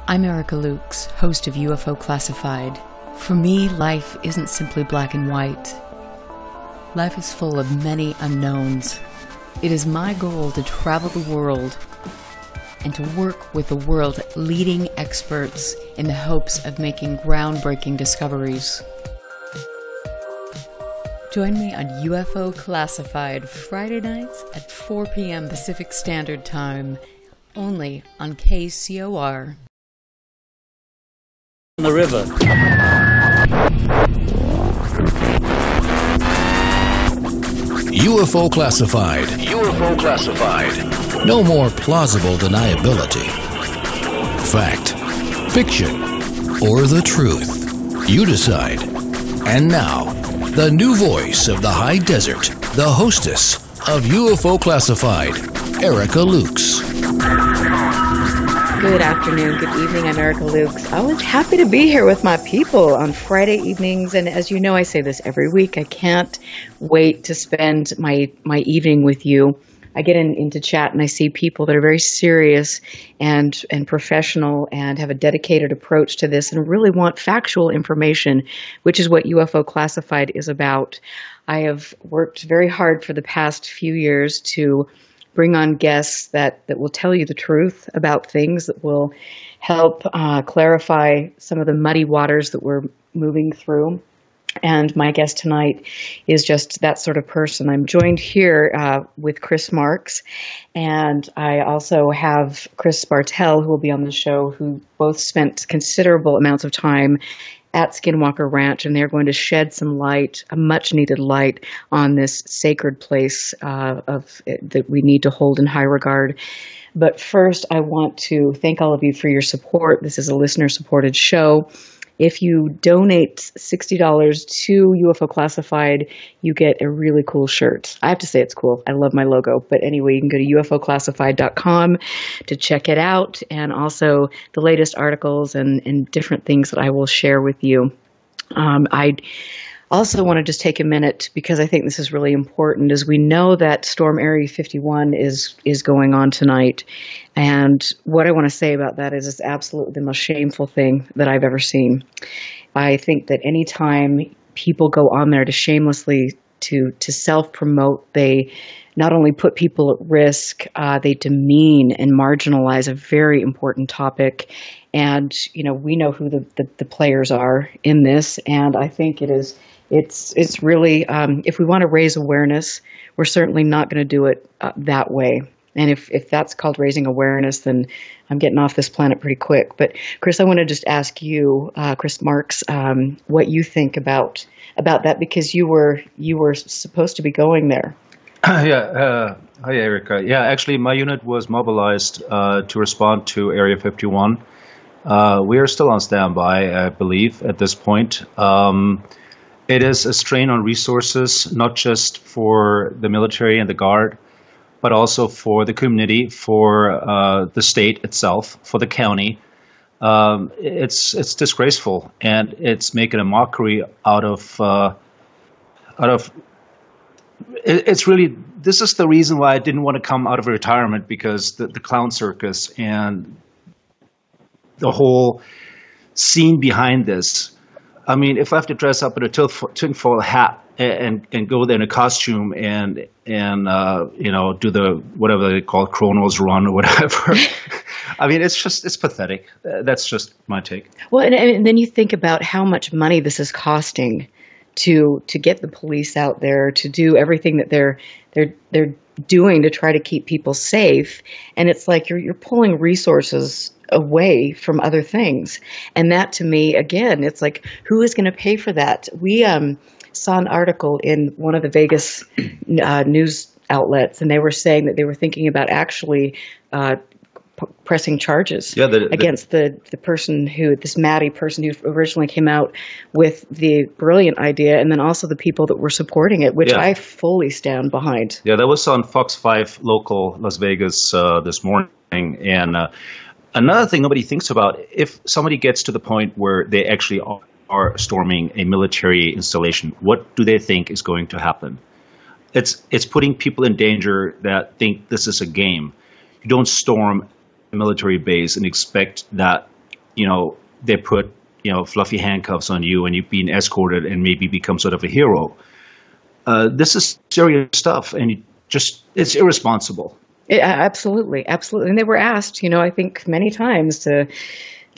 I'm Erica Lukes, host of UFO Classified. For me, life isn't simply black and white. Life is full of many unknowns. It is my goal to travel the world and to work with the world's leading experts in the hopes of making groundbreaking discoveries. Join me on UFO Classified Friday nights at 4 p.m. Pacific Standard Time, only on KCOR. The river. UFO Classified. UFO Classified. No more plausible deniability. Fact, fiction, or the truth. You decide. And now, the new voice of the high desert, the hostess of UFO Classified, Erica Lukes. Good afternoon, good evening, I'm Erica Lukes. I was happy to be here with my people on Friday evenings, and as you know, I say this every week, I can't wait to spend my evening with you. I get into chat and I see people that are very serious and professional and have a dedicated approach to this and really want factual information, which is what UFO Classified is about. I have worked very hard for the past few years to bring on guests that will tell you the truth about things, that will help clarify some of the muddy waters that we're moving through. And my guest tonight is just that sort of person. I'm joined here with Chris Marx, and I also have Chris Bartel, who will be on the show, who both spent considerable amounts of time at Skinwalker Ranch, and they're going to shed some light, a much-needed light, on this sacred place that we need to hold in high regard. But first, I want to thank all of you for your support. This is a listener-supported show. If you donate $60 to UFO Classified, you get a really cool shirt. I have to say it's cool. I love my logo. But anyway, you can go to ufoclassified.com to check it out, and also the latest articles and different things that I will share with you. I also want to just take a minute, because I think this is really important, as we know that Storm Area 51 is going on tonight. And what I want to say about that is it's absolutely the most shameful thing that I've ever seen. I think that anytime people go on there to shamelessly to self-promote, they not only put people at risk, they demean and marginalize a very important topic. And, you know, we know who the players are in this, and I think it's really, if we want to raise awareness, we're certainly not going to do it that way. And if that's called raising awareness, then I'm getting off this planet pretty quick. But Chris, I want to just ask you, Chris Marx, what you think about that, because you were supposed to be going there. Hi, Erica. Yeah, actually, my unit was mobilized to respond to Area 51. We are still on standby, I believe, at this point. It is a strain on resources, not just for the military and the Guard, but also for the community, for the state itself, for the county. It's disgraceful, and it's making a mockery out of. It's really, this is the reason why I didn't want to come out of retirement, because the clown circus and the whole scene behind this. I mean, if I have to dress up in a tinfoil hat and go there in a costume and you know, do the whatever they call Chronos run or whatever, I mean, it's pathetic. That's just my take. Well, and then you think about how much money this is costing to get the police out there, to do everything that they're doing to try to keep people safe, and it's like you're pulling resources away from other things. And that, to me, again, it's like, who is going to pay for that? We saw an article in one of the Vegas news outlets, and they were saying that they were thinking about actually pressing charges against the person this Maddie person who originally came out with the brilliant idea, and then also the people that were supporting it, which I fully stand behind. Yeah, that was on Fox 5 local Las Vegas this morning. And another thing nobody thinks about, if somebody gets to the point where they actually are storming a military installation, what do they think is going to happen? It's putting people in danger that think this is a game. You don't storm a military base and expect that they put fluffy handcuffs on you and you've been escorted and maybe become sort of a hero. This is serious stuff, and it's irresponsible. Absolutely, absolutely. And they were asked, I think many times to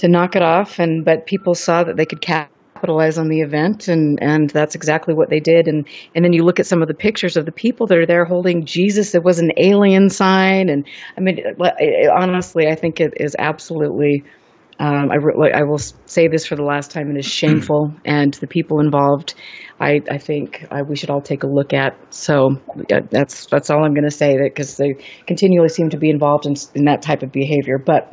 knock it off, but people saw that they could capitalize on the event, and that's exactly what they did. And then you look at some of the pictures of the people that are there holding Jesus. It was an alien sign, and I mean, honestly, I think it is absolutely. I will say this for the last time: it is shameful, and the people involved, I think we should all take a look at. So that's all I'm going to say, because they continually seem to be involved in that type of behavior. But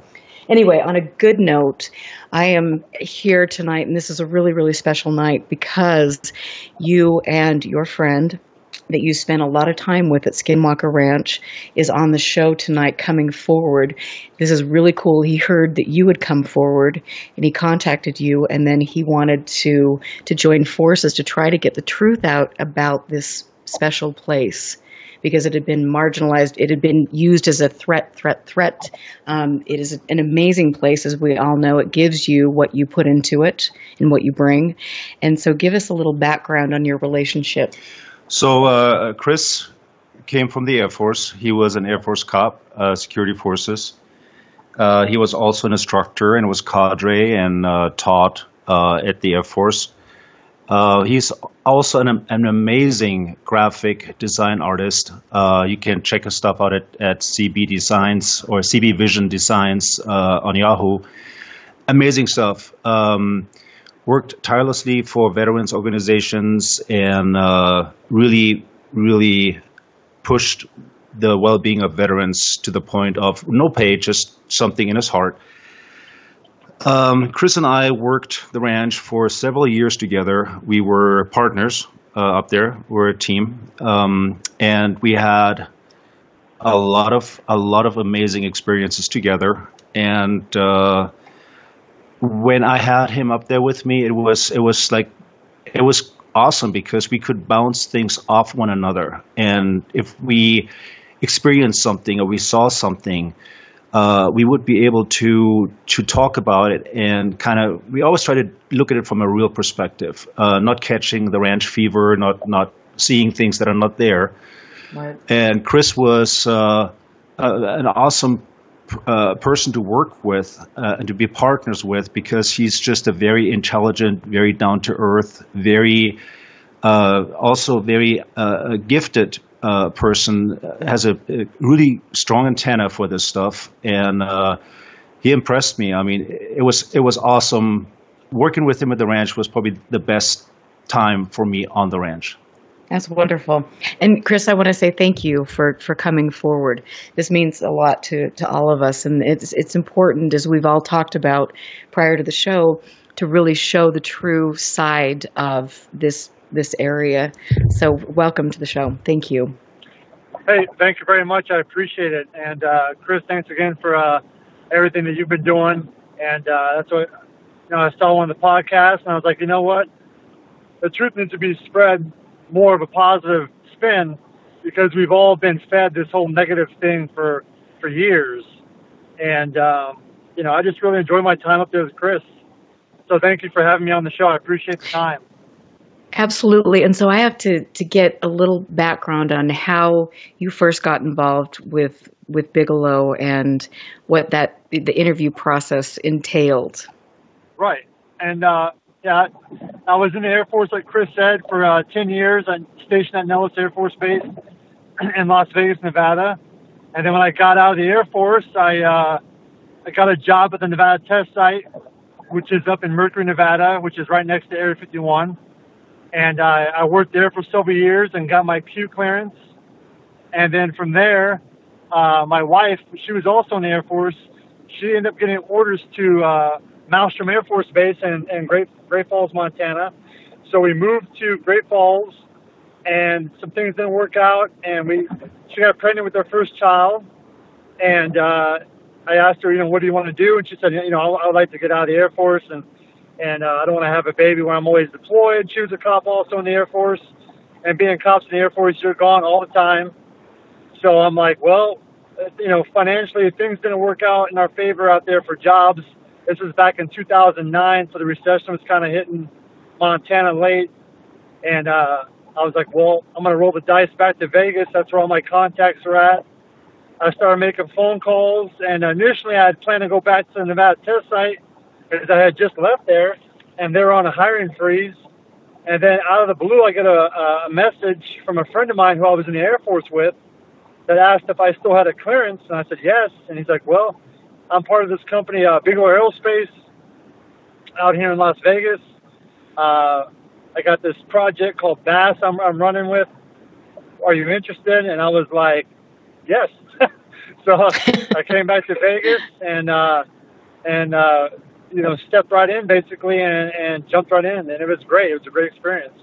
anyway, on a good note, I am here tonight, and this is a really, really special night because you and your friend that you spent a lot of time with at Skinwalker Ranch is on the show tonight, coming forward. This is really cool. He heard that you had come forward, and he contacted you, and then he wanted to join forces to try to get the truth out about this special place, because it had been marginalized. It had been used as a threat. It is an amazing place, as we all know. It gives you what you put into it and what you bring. And so give us a little background on your relationship. So Chris came from the Air Force. He was an Air Force cop, security forces. He was also an instructor and was cadre and taught at the Air Force. He's also an amazing graphic design artist. You can check his stuff out at CB Designs or CB Vision Designs on Yahoo. Amazing stuff. Worked tirelessly for veterans organizations and really, really pushed the well-being of veterans to the point of no pay, just something in his heart. Chris and I worked the ranch for several years together. We were partners up there. We're a team, and we had a lot of amazing experiences together. And when I had him up there with me, it was awesome because we could bounce things off one another. And if we experienced something or we saw something, we would be able to talk about it, and we always try to look at it from a real perspective, not catching the ranch fever, not seeing things that are not there. Right. And Chris was an awesome person to work with and to be partners with, because he's just a very intelligent, very down to earth, very also very gifted person, has a really strong antenna for this stuff, and he impressed me. I mean, it was awesome. Working with him at the ranch was probably the best time for me on the ranch. That's wonderful. And Chris, I want to say thank you for coming forward. This means a lot to all of us, and it's important, as we've all talked about prior to the show, to really show the true side of this area. So welcome to the show. Thank you. Hey, thank you very much. I appreciate it. And Chris, thanks again for everything that you've been doing. And that's what I saw on the podcast, and I was like, you know what? The truth needs to be spread more of a positive spin, because we've all been fed this whole negative thing for years. And I just really enjoy my time up there with Chris. So thank you for having me on the show. I appreciate the time. Absolutely. And so I have to get a little background on how you first got involved with Bigelow and what the interview process entailed. Right. And I was in the Air Force, like Chris said, for 10 years. I'm stationed at Nellis Air Force Base in Las Vegas, Nevada. And then when I got out of the Air Force, I got a job at the Nevada test site, which is up in Mercury, Nevada, which is right next to Area 51. And I worked there for several years and got my Q clearance. And then from there, my wife, she was also in the Air Force. She ended up getting orders to Maelstrom Air Force Base in Great Falls, Montana. So we moved to Great Falls, and some things didn't work out, and she got pregnant with our first child. And I asked her, what do you want to do? And she said, I would like to get out of the Air Force, and I don't want to have a baby when I'm always deployed. She was a cop also in the Air Force, and being cops in the Air Force, you're gone all the time. So I'm like, well, financially, things didn't work out in our favor out there for jobs. This was back in 2009, so the recession was kind of hitting Montana late. And I was like, well, I'm going to roll the dice back to Vegas. That's where all my contacts are at. I started making phone calls, and initially I had planned to go back to the Nevada test site because I had just left there, and they were on a hiring freeze. And then out of the blue, I get a message from a friend of mine who I was in the Air Force with that asked if I still had a clearance, and I said yes. And he's like, well, I'm part of this company, Bigelow Aerospace, out here in Las Vegas. I got this project called Bass I'm running with. Are you interested? And I was like, yes. So I came back to Vegas and stepped right in basically and jumped right in, and it was great. It was a great experience.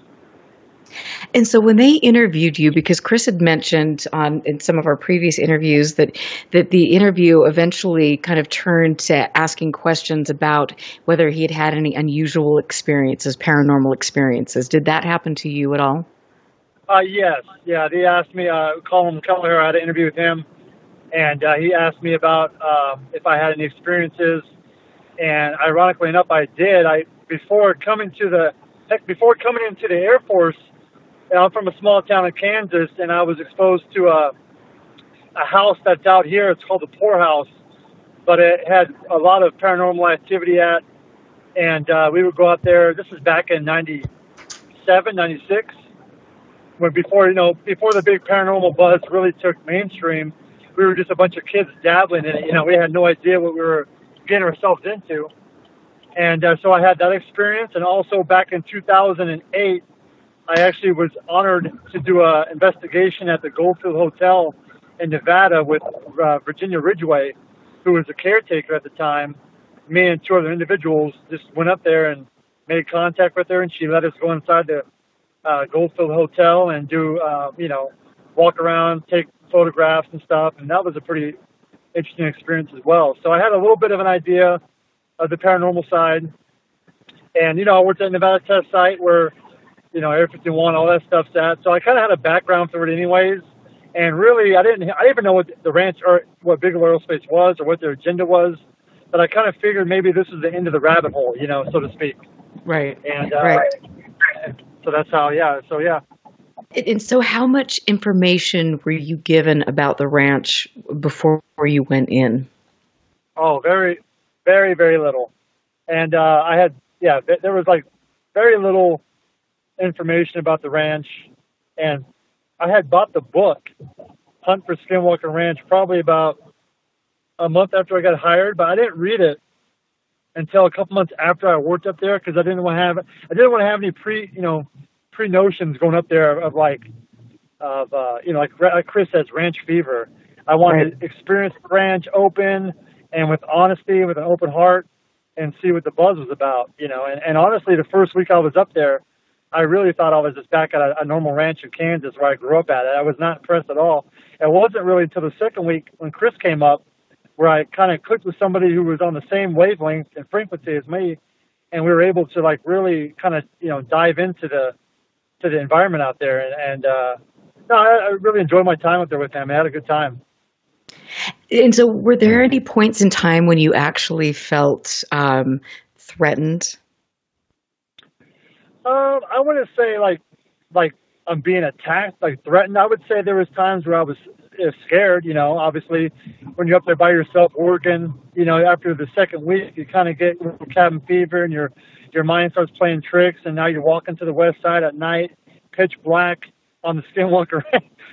And so when they interviewed you, because Chris had mentioned in some of our previous interviews that the interview eventually kind of turned to asking questions about whether he had had any unusual experiences, paranormal experiences. Did that happen to you at all? Yes. Yeah, they asked me, Colin Keller, I had an interview with him, and he asked me about if I had any experiences. And ironically enough, I did. Before coming into the Air Force, I'm from a small town in Kansas, and I was exposed to a house that's out here. It's called the Poorhouse, but it had a lot of paranormal activity at, and we would go out there. This was back in 97, 96, when before the big paranormal buzz really took mainstream. We were just a bunch of kids dabbling in it. We had no idea what we were getting ourselves into. And so I had that experience. And also back in 2008, I actually was honored to do an investigation at the Goldfield Hotel in Nevada with Virginia Ridgway, who was a caretaker at the time. Me and two other individuals just went up there and made contact with her, and she let us go inside the Goldfield Hotel and do, walk around, take photographs and stuff. And that was a pretty interesting experience as well. So I had a little bit of an idea of the paranormal side. And, I worked at the Nevada test site where, Area 51, all that stuff's at. So I kind of had a background for it anyways. And really, I didn't even know what the ranch or what Bigelow Aerospace was or what their agenda was. But I kind of figured maybe this was the end of the rabbit hole, so to speak. Right. And right. So that's how, yeah. So, yeah. And so how much information were you given about the ranch before you went in? Oh, very, very, very little. And there was like very little information about the ranch. And I had bought the book, Hunt for Skinwalker Ranch, probably about a month after I got hired, but I didn't read it until a couple months after I worked up there because I didn't want to have any pre-notions going up there of like Chris says, ranch fever. I wanted to experience the ranch open and with honesty, with an open heart, and see what the buzz was about, And honestly, the first week I was up there, I really thought I was just back at a normal ranch in Kansas where I grew up at. I was not impressed at all. It wasn't really until the second week when Chris came up where I kind of clicked with somebody who was on the same wavelength and frequency as me, and we were able to like really kind of dive into the environment out there. And I really enjoyed my time up there with him. I had a good time. And so were there any points in time when you actually felt threatened? I wouldn't say like I'm being attacked, like threatened. I would say there was times where I was scared, obviously when you're up there by yourself working, after the second week, you kind of get cabin fever and your mind starts playing tricks. And now you're walking to the west side at night, pitch black on the Skinwalker.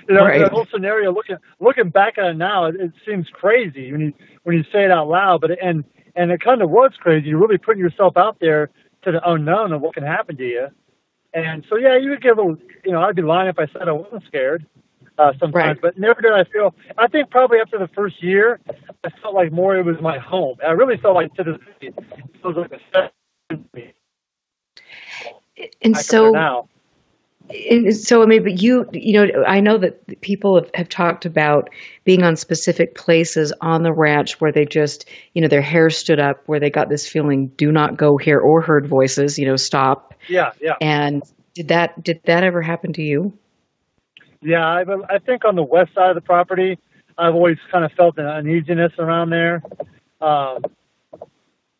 Right. The whole scenario, looking back at it now, it seems crazy when you say it out loud, but it kind of was crazy. You're really putting yourself out there to the unknown of what can happen to you. And so, yeah, you would get a little, I'd be lying if I said I wasn't scared sometimes, right. But never did I think probably after the first year, I felt like more it was my home. I really felt like to this day, it was like a second to me. And so, I mean, but I know that people have talked about being on specific places on the ranch where they just, their hair stood up, where they got this feeling, do not go here, or heard voices, stop. Yeah. And did that ever happen to you? Yeah, I think on the west side of the property, I've always kind of felt an uneasiness around there.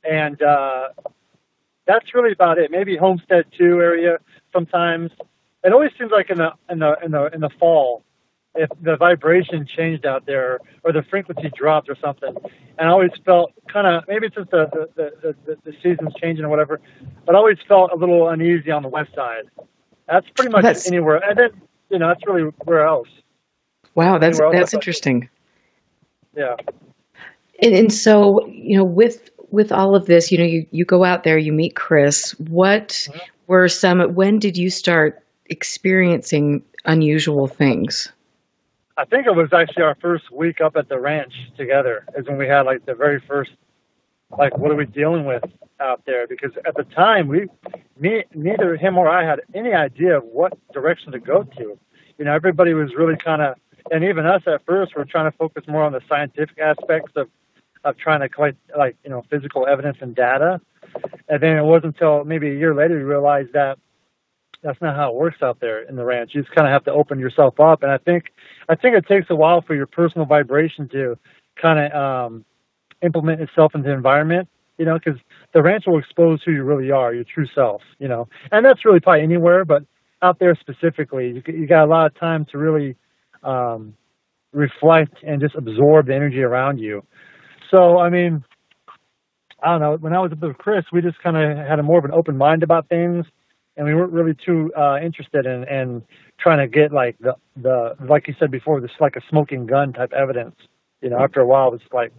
and that's really about it. Maybe Homestead 2 area sometimes. It always seems like in the fall, if the vibration changed out there or the frequency dropped or something, and I always felt kind of, maybe it's just the seasons changing or whatever, but I always felt a little uneasy on the west side. That's pretty much anywhere, and then that's really where else. Wow, that's interesting. Yeah. And so with all of this, you go out there, you meet Chris. What were when did you start experiencing unusual things? I think it was actually our first week up at the ranch together is when we had like the very first, like, what are we dealing with out there? Because at the time, neither him or I had any idea of what direction to go to. Everybody was really kind of, and even us at first, were trying to focus more on the scientific aspects of trying to collect, like, physical evidence and data. And then it wasn't until maybe a year later we realized that that's not how it works out there in the ranch. You just kind of have to open yourself up. And I think it takes a while for your personal vibration to kind of implement itself into the environment, because the ranch will expose who you really are, your true self, and that's really probably anywhere, but out there specifically, you got a lot of time to really reflect and just absorb the energy around you. So, I mean, I don't know, when I was up with Chris, we just kind of had more of an open mind about things. And we weren't really too interested in trying to get like the like you said before, this like a smoking gun type evidence. After a while, it's like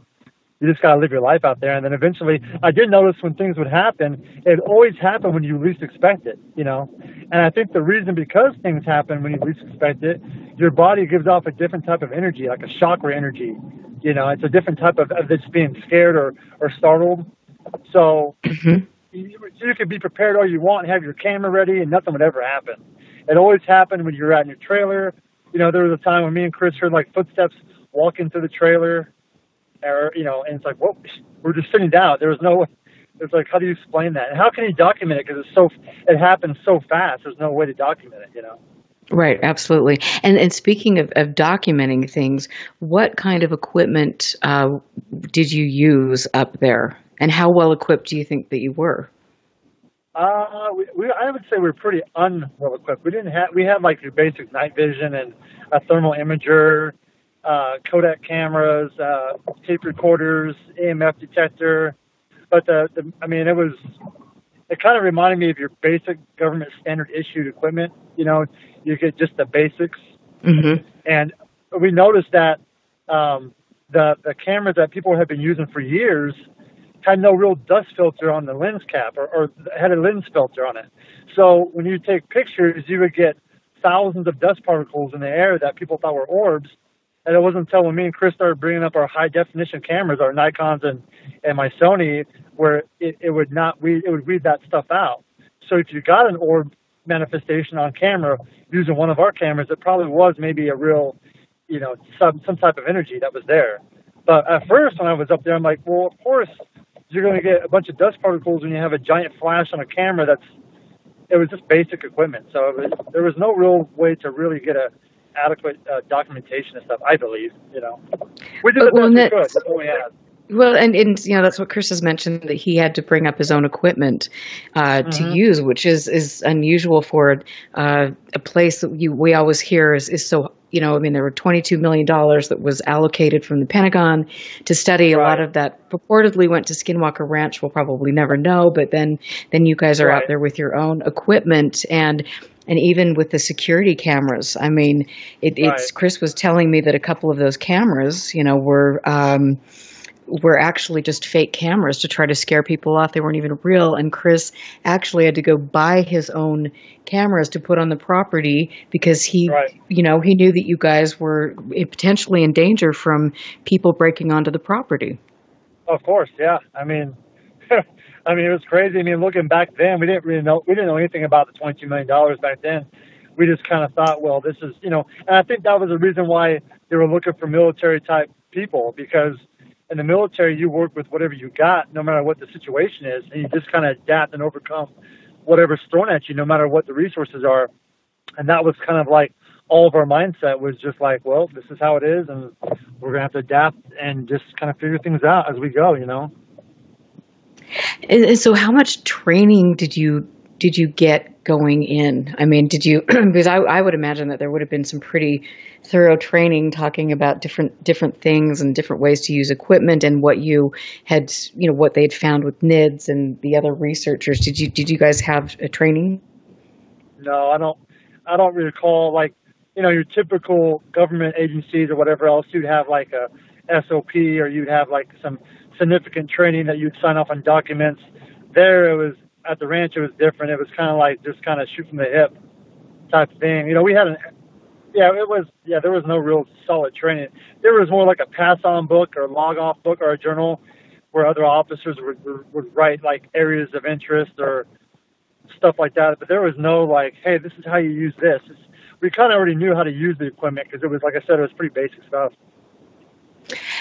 you just gotta live your life out there. And then eventually, I did notice when things would happen, it always happened when you least expect it. And I think the reason because things happen when you least expect it, your body gives off a different type of energy, like a chakra energy. It's a different type of just being scared or startled. So. Mm-hmm. You could be prepared all you want and have your camera ready and nothing would ever happen. It always happened when you're out in your trailer. There was a time when me and Chris heard like footsteps walking through the trailer, and it's like, whoa, we're just sitting down. It's like, how do you explain that? And how can you document it? Because it happens so fast. There's no way to document it, Right, absolutely. And speaking of documenting things, what kind of equipment did you use up there? And how well equipped do you think that you were? I would say we were pretty unwell equipped. We had like your basic night vision and a thermal imager, Kodak cameras, tape recorders, EMF detector. But it kind of reminded me of your basic government standard issued equipment. You get just the basics. Mm-hmm. And we noticed that the cameras that people have been using for years had no real dust filter on the lens cap or had a lens filter on it. So when you take pictures, you would get thousands of dust particles in the air that people thought were orbs. And it wasn't until when me and Chris started bringing up our high definition cameras, our Nikons and my Sony, where it would read that stuff out. So if you got an orb manifestation on camera using one of our cameras, it probably was maybe a real, some type of energy that was there. But at first when I was up there, I'm like, well, of course, you're going to get a bunch of dust particles when you have a giant flash on a camera. It was just basic equipment. So there was no real way to really get a adequate documentation and stuff, I believe, We did the best we could. That's what we had. Well, and that's what Chris has mentioned, that he had to bring up his own equipment to use, which is unusual for a place that we always hear is so, there were $22 million that was allocated from the Pentagon to study. A lot of that purportedly went to Skinwalker Ranch. We'll probably never know, but then you guys are out there with your own equipment and even with the security cameras. It's Chris was telling me that a couple of those cameras, were actually just fake cameras to try to scare people off. They weren't even real. And Chris actually had to go buy his own cameras to put on the property because he knew that you guys were potentially in danger from people breaking onto the property. Of course, yeah. It was crazy. Looking back then, we didn't know anything about the $22 million back then. We just kind of thought, well, this is, and I think that was the reason why they were looking for military type people, because in the military, you work with whatever you got, no matter what the situation is, and you just kind of adapt and overcome whatever's thrown at you, no matter what the resources are. And that was kind of like all of our mindset was just like, well, this is how it is, and we're going to have to adapt and just kind of figure things out as we go, And so how much training did you get going in? I mean, did you, because I would imagine that there would have been some pretty thorough training talking about different things and different ways to use equipment and what you had, what they'd found with NIDS and the other researchers. Did you guys have a training? No, I don't recall, like, your typical government agencies or whatever else. You'd have like a SOP, or you'd have like some significant training that you'd sign off on documents. There, it was at the ranch. It was different. It was kind of like just kind of shoot from the hip type thing. We had there was no real solid training. There was more like a pass-on book or log-off book or a journal where other officers would write like areas of interest or stuff like that. But there was no like, hey, this is how you use this. We kind of already knew how to use the equipment because it was, like I said, it was pretty basic stuff.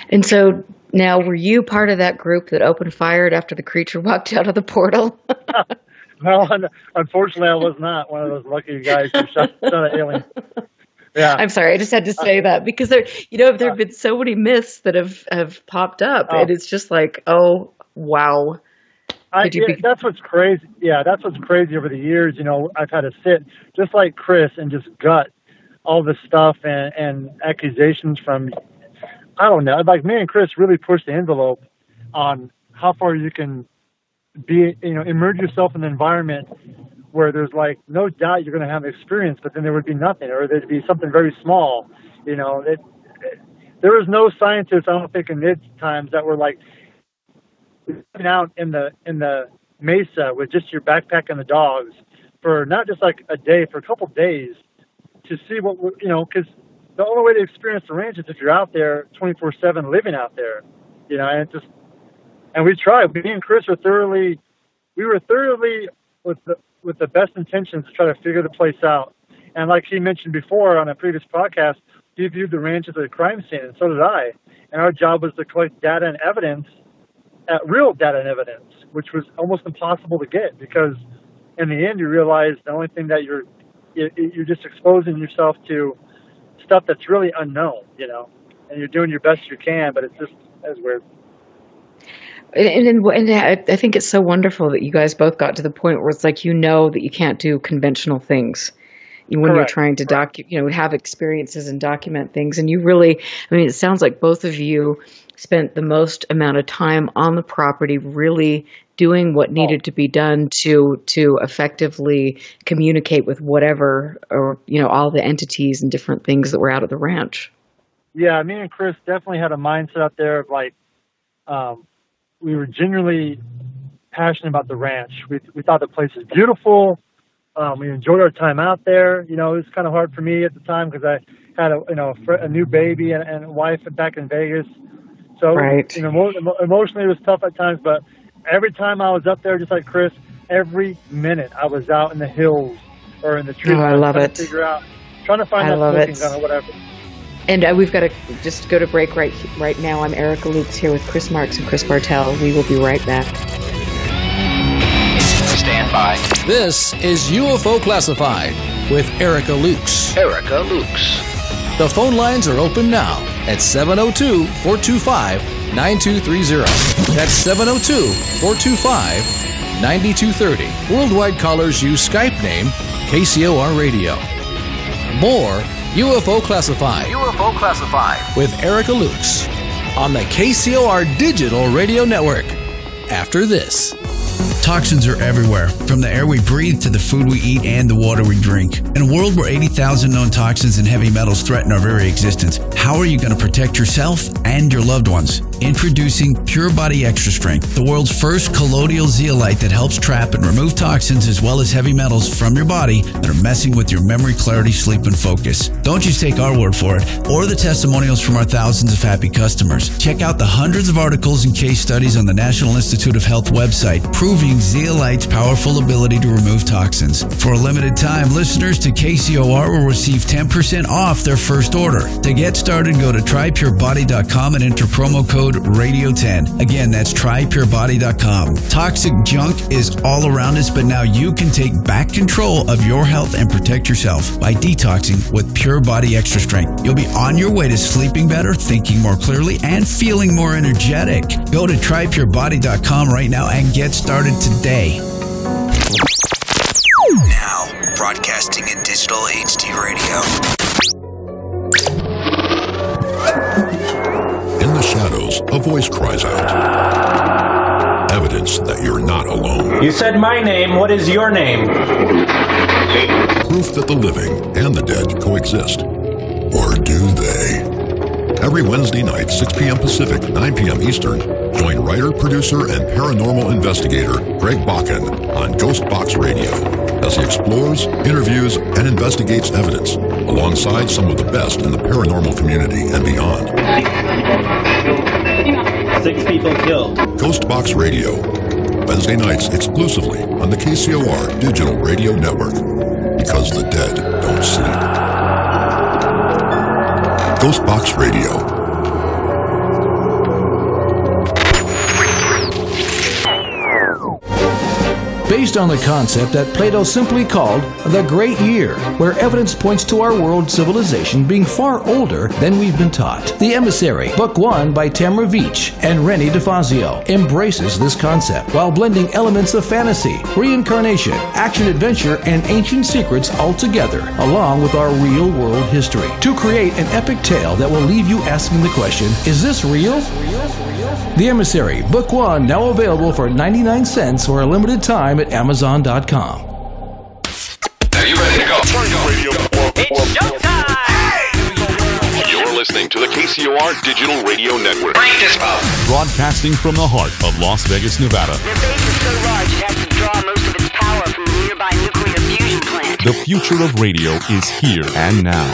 And so now, were you part of that group that opened fire after the creature walked out of the portal? No, unfortunately, I was not one of those lucky guys who shot an alien. Yeah, I'm sorry. I just had to say that because there have been so many myths that have popped up, and it's just like, oh wow. That's what's crazy. Yeah, that's what's crazy over the years. I've had to sit just like Chris and just gut all this stuff and accusations from, I don't know, like me and Chris really pushed the envelope on how far you can be, immerse yourself in an environment where there's like no doubt you're going to have experience, but then there would be nothing, or there'd be something very small. There was no scientists, I don't think, in mid times that were like out in the mesa with just your backpack and the dogs for not just like a day, for a couple of days to see what, because the only way to experience the ranch is if you're out there 24/7 living out there, and we tried. Me and Chris were thoroughly with the best intentions to try to figure the place out. And like he mentioned before on a previous podcast, he viewed the ranch as a crime scene, and so did I. And our job was to collect data and evidence, real data and evidence, which was almost impossible to get because in the end you realize the only thing that you're just exposing yourself to stuff that's really unknown, and you're doing your best you can, but it's just as weird. And I think it's so wonderful that you guys both got to the point where it's like that you can't do conventional things when you're trying to have experiences and document things. And you really, it sounds like both of you spent the most amount of time on the property really doing what needed to be done to effectively communicate with whatever, or all the entities and different things that were out at the ranch. Yeah, me and Chris definitely had a mindset out there of like, we were genuinely passionate about the ranch. We thought the place was beautiful. We enjoyed our time out there. It was kind of hard for me at the time because I had a new baby and a wife back in Vegas. So emotionally it was tough at times, but every time I was up there, just like Chris, every minute I was out in the hills or in the trees. Oh, I love it. Trying to find that smoking gun or whatever. And we've got to just go to break right now. I'm Erica Lukes here with Chris Marx and Chris Bartel. We will be right back. Stand by. This is UFO Classified with Erica Lukes. Erica Lukes. The phone lines are open now at 702-425-9230. That's 702-425-9230. Worldwide callers use Skype name KCOR Radio. More UFO Classified. UFO Classified. With Erica Lukes on the KCOR Digital Radio Network. After this. Toxins are everywhere, from the air we breathe to the food we eat and the water we drink. In a world where 80,000 known toxins and heavy metals threaten our very existence, how are you going to protect yourself and your loved ones? Introducing Pure Body Extra Strength, the world's first colloidal zeolite that helps trap and remove toxins as well as heavy metals from your body that are messing with your memory, clarity, sleep, and focus. Don't just take our word for it or the testimonials from our thousands of happy customers. Check out the hundreds of articles and case studies on the National Institute of Health website proving zeolite's powerful ability to remove toxins. For a limited time, listeners to KCOR will receive 10% off their first order. To get started, go to trypurebody.com and enter promo code code radio10. Again, that's trypurebody.com. Toxic junk is all around us, but now you can take back control of your health and protect yourself by detoxing with Pure Body Extra Strength. You'll be on your way to sleeping better, thinking more clearly, and feeling more energetic. Go to trypurebody.com right now and get started today. Now, broadcasting in digital HD radio. In the shadows, a voice cries out. Evidence that you're not alone. You said my name. What is your name? Proof that the living and the dead coexist. Or do they? Every Wednesday night, 6 p.m. Pacific, 9 p.m. Eastern, join writer, producer, and paranormal investigator Greg Bakken on Ghost Box Radio as he explores, interviews, and investigates evidence alongside some of the best in the paranormal community and beyond. 6 people killed. Ghost Box Radio, Wednesday nights exclusively on the KCOR Digital Radio Network, because the dead don't sleep. Ghost Box Radio. Based on the concept that Plato simply called the Great Year, where evidence points to our world civilization being far older than we've been taught. The Emissary, Book 1 by Tamra Veach and Rennie DeFazio, embraces this concept while blending elements of fantasy, reincarnation, action-adventure, and ancient secrets all together, along with our real-world history, to create an epic tale that will leave you asking the question, is this real? The Emissary, Book 1, now available for 99 cents for a limited time at Amazon.com. Are you ready to go? Turn your radio up. It's showtime! You're listening to the KCOR Digital Radio Network. Break this up. Broadcasting from the heart of Las Vegas, Nevada. Their base is so large it has to draw most of its power from the nearby nuclear fusion plant. The future of radio is here and now.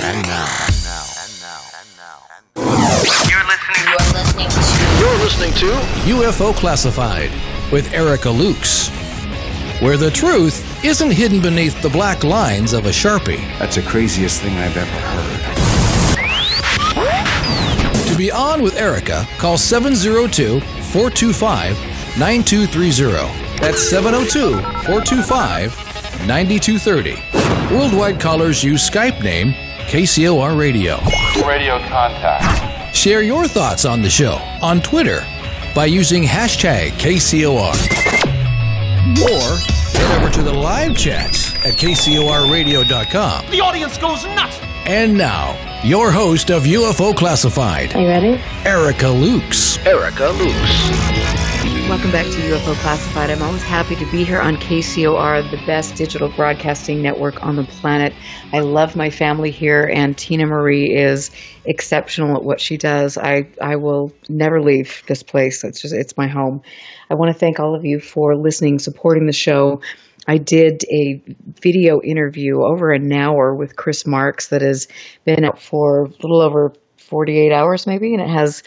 You're listening to UFO Classified with Erica Lukes, where the truth isn't hidden beneath the black lines of a Sharpie. That's the craziest thing I've ever heard. To be on with Erica, call 702-425-9230. That's 702-425-9230. Worldwide callers use Skype name KCOR Radio. Radio contact. Share your thoughts on the show on Twitter by using hashtag KCOR. Or head over to the live chats at KCORradio.com. The audience goes nuts. And now, your host of UFO Classified. Are you ready? Erica Lukes. Erica Lukes. Welcome back to UFO Classified. I'm always happy to be here on KCOR, the best digital broadcasting network on the planet. I love my family here, and Tina Marie is exceptional at what she does. I will never leave this place. It's my home. I want to thank all of you for listening, supporting the show. I did a video interview over an hour with Chris Marx that has been up for a little over 48 hours maybe, and it has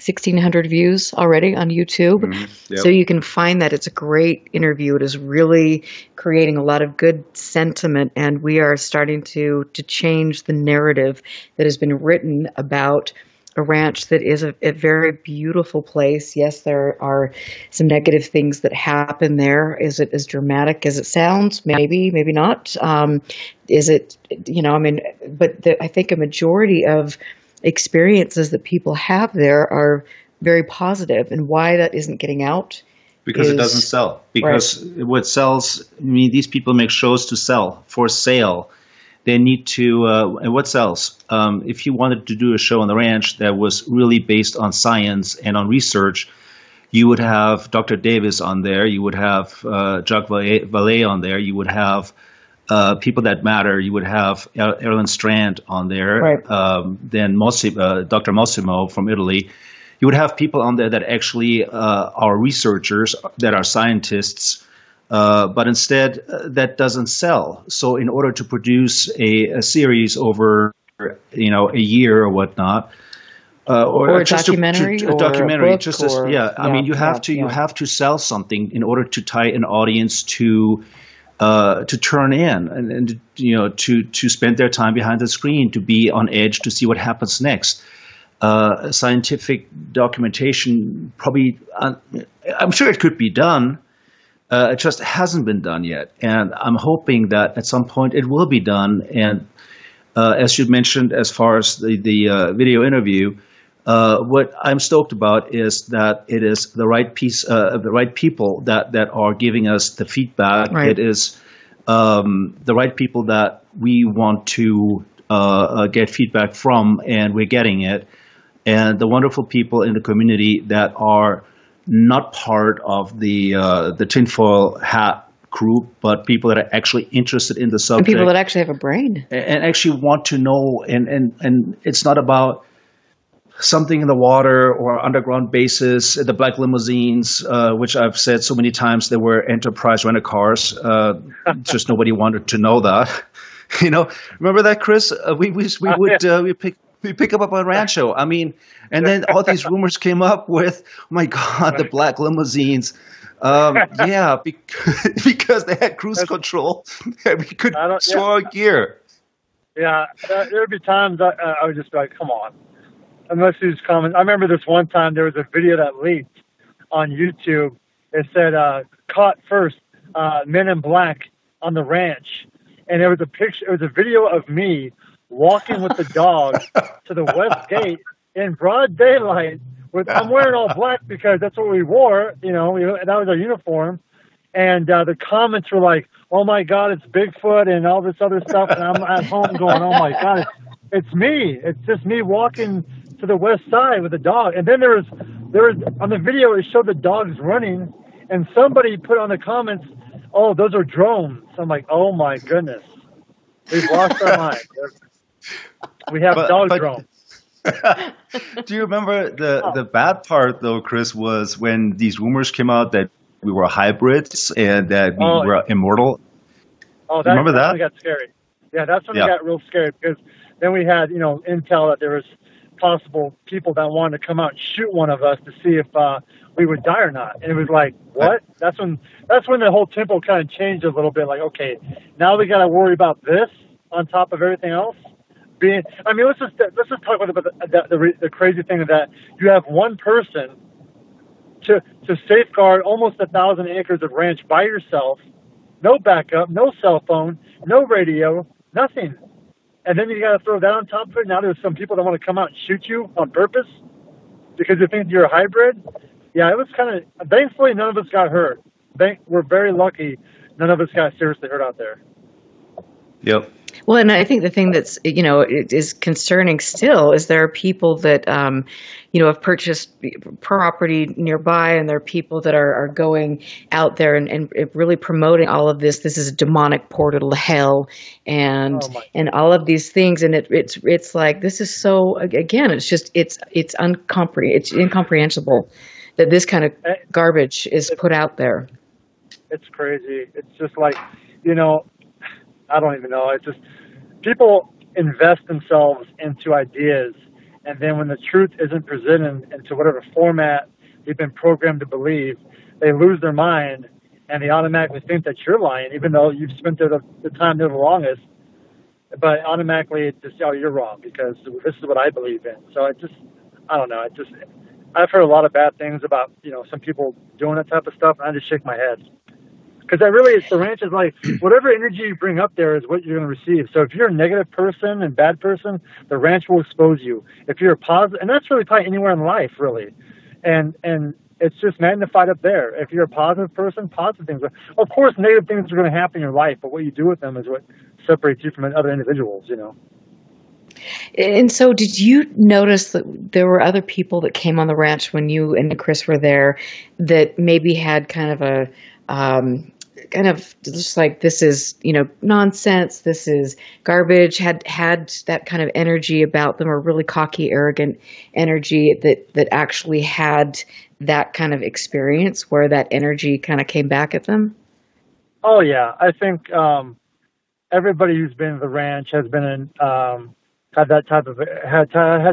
1,600 views already on YouTube. Yep. So you can find that. It's a great interview. It is really creating a lot of good sentiment, and we are starting to change the narrative that has been written about a ranch that is a very beautiful place. Yes, there are some negative things that happen there. Is it as dramatic as it sounds? Maybe, maybe not. Is it, I think a majority of experiences that people have there are very positive, and why that isn't getting out because it doesn't sell. Because what sells, these people make shows to sell, for sale. They need to, and what sells? If you wanted to do a show on the ranch that was really based on science and on research, you would have Dr. Davis on there, you would have Jacques Vallée on there, you would have People That Matter, you would have Erlen Strand on there, then Dr. Massimo from Italy. You would have people on there that actually are researchers, that are scientists, but instead that doesn't sell. So in order to produce a series over, a year or whatnot, or a documentary, you have to sell something in order to tie an audience to turn in and to spend their time behind the screen, to be on edge, to see what happens next. scientific documentation. Probably, I'm sure it could be done. It just hasn't been done yet, and I'm hoping that at some point it will be done. And as you mentioned, as far as the video interview, what I'm stoked about is that it is the right the right people that are giving us the feedback. Right. It is the right people that we want to get feedback from, and we're getting it. And the wonderful people in the community that are not part of the tinfoil hat group, but people that are actually interested in the subject. And people that actually have a brain. And actually want to know. And it's not about something in the water or underground bases, the black limousines, which I've said so many times they were enterprise rent-a-cars. Just nobody wanted to know that. You know, remember that, Chris? We pick up a Rancho. I mean, and then all these rumors came up with, oh my God, the black limousines. Yeah, because they had cruise control. We could store our gear. Yeah, there would be times I would just be like, come on. Unless these comments. I remember this one time there was a video that leaked on YouTube. It said, caught first, men in black on the ranch. And there was a picture, it was a video of me walking with the dog to the west gate in broad daylight. I'm wearing all black because that's what we wore, you know, that was our uniform. And the comments were like, oh my God, it's Bigfoot and all this other stuff. And I'm at home going, oh my God, it's me. It's just me walking to the west side with the dog. And then there was on the video, it showed the dogs running, and somebody put on the comments, oh, those are drones. I'm like, oh my goodness, we've lost our mind. We have dog drones. Do you remember the bad part though, Chris, was when these rumors came out that we were hybrids and that we were immortal? Oh, remember that? That's when it got scary. Yeah, that's when it got real scary, because then we had, you know, intel that there was possible people that wanted to come out and shoot one of us to see if we would die or not. And it was like, what? That's when the whole tempo kind of changed a little bit. Like, okay, now we got to worry about this on top of everything else. Let's just talk about the crazy thing of that you have one person to safeguard almost 1,000 acres of ranch by yourself, no backup, no cell phone, no radio, nothing. And then you got to throw that on top of it. Now there's some people that want to come out and shoot you on purpose because you think you're a hybrid. Yeah, it was kind of, thankfully none of us got hurt. We're very lucky none of us got seriously hurt out there. Yep. Well, and I think the thing that's, you know, it is concerning still is there are people that, you know, have purchased property nearby, and there are people that are going out there and really promoting all of this. This is a demonic portal to hell, and all of these things. And it's like, this is so, again, it's just, it's incomprehensible that this kind of garbage is put out there. It's crazy. It's just like, you know, I don't even know. It's just people invest themselves into ideas, and then when the truth isn't presented into whatever format they've been programmed to believe, they lose their mind and they automatically think that you're lying, even though you've spent the time there the longest. But automatically, it's just, oh, you're wrong because this is what I believe in. So I don't know. I've heard a lot of bad things about, you know, some people doing that type of stuff, and I just shake my head. Because the ranch is like, whatever energy you bring up there is what you're going to receive. So if you're a negative person and bad person, the ranch will expose you. If you're a positive, and that's really probably anywhere in life, really. And it's just magnified up there. If you're a positive person, positive things. Of course, negative things are going to happen in your life, but what you do with them is what separates you from other individuals, you know. And so did you notice that there were other people that came on the ranch when you and Chris were there that maybe had kind of a kind of just like, this is, you know, nonsense, this is garbage, had that kind of energy about them, or really cocky, arrogant energy that actually had that kind of experience where that energy kind of came back at them? Oh yeah, I think everybody who's been to the ranch has been had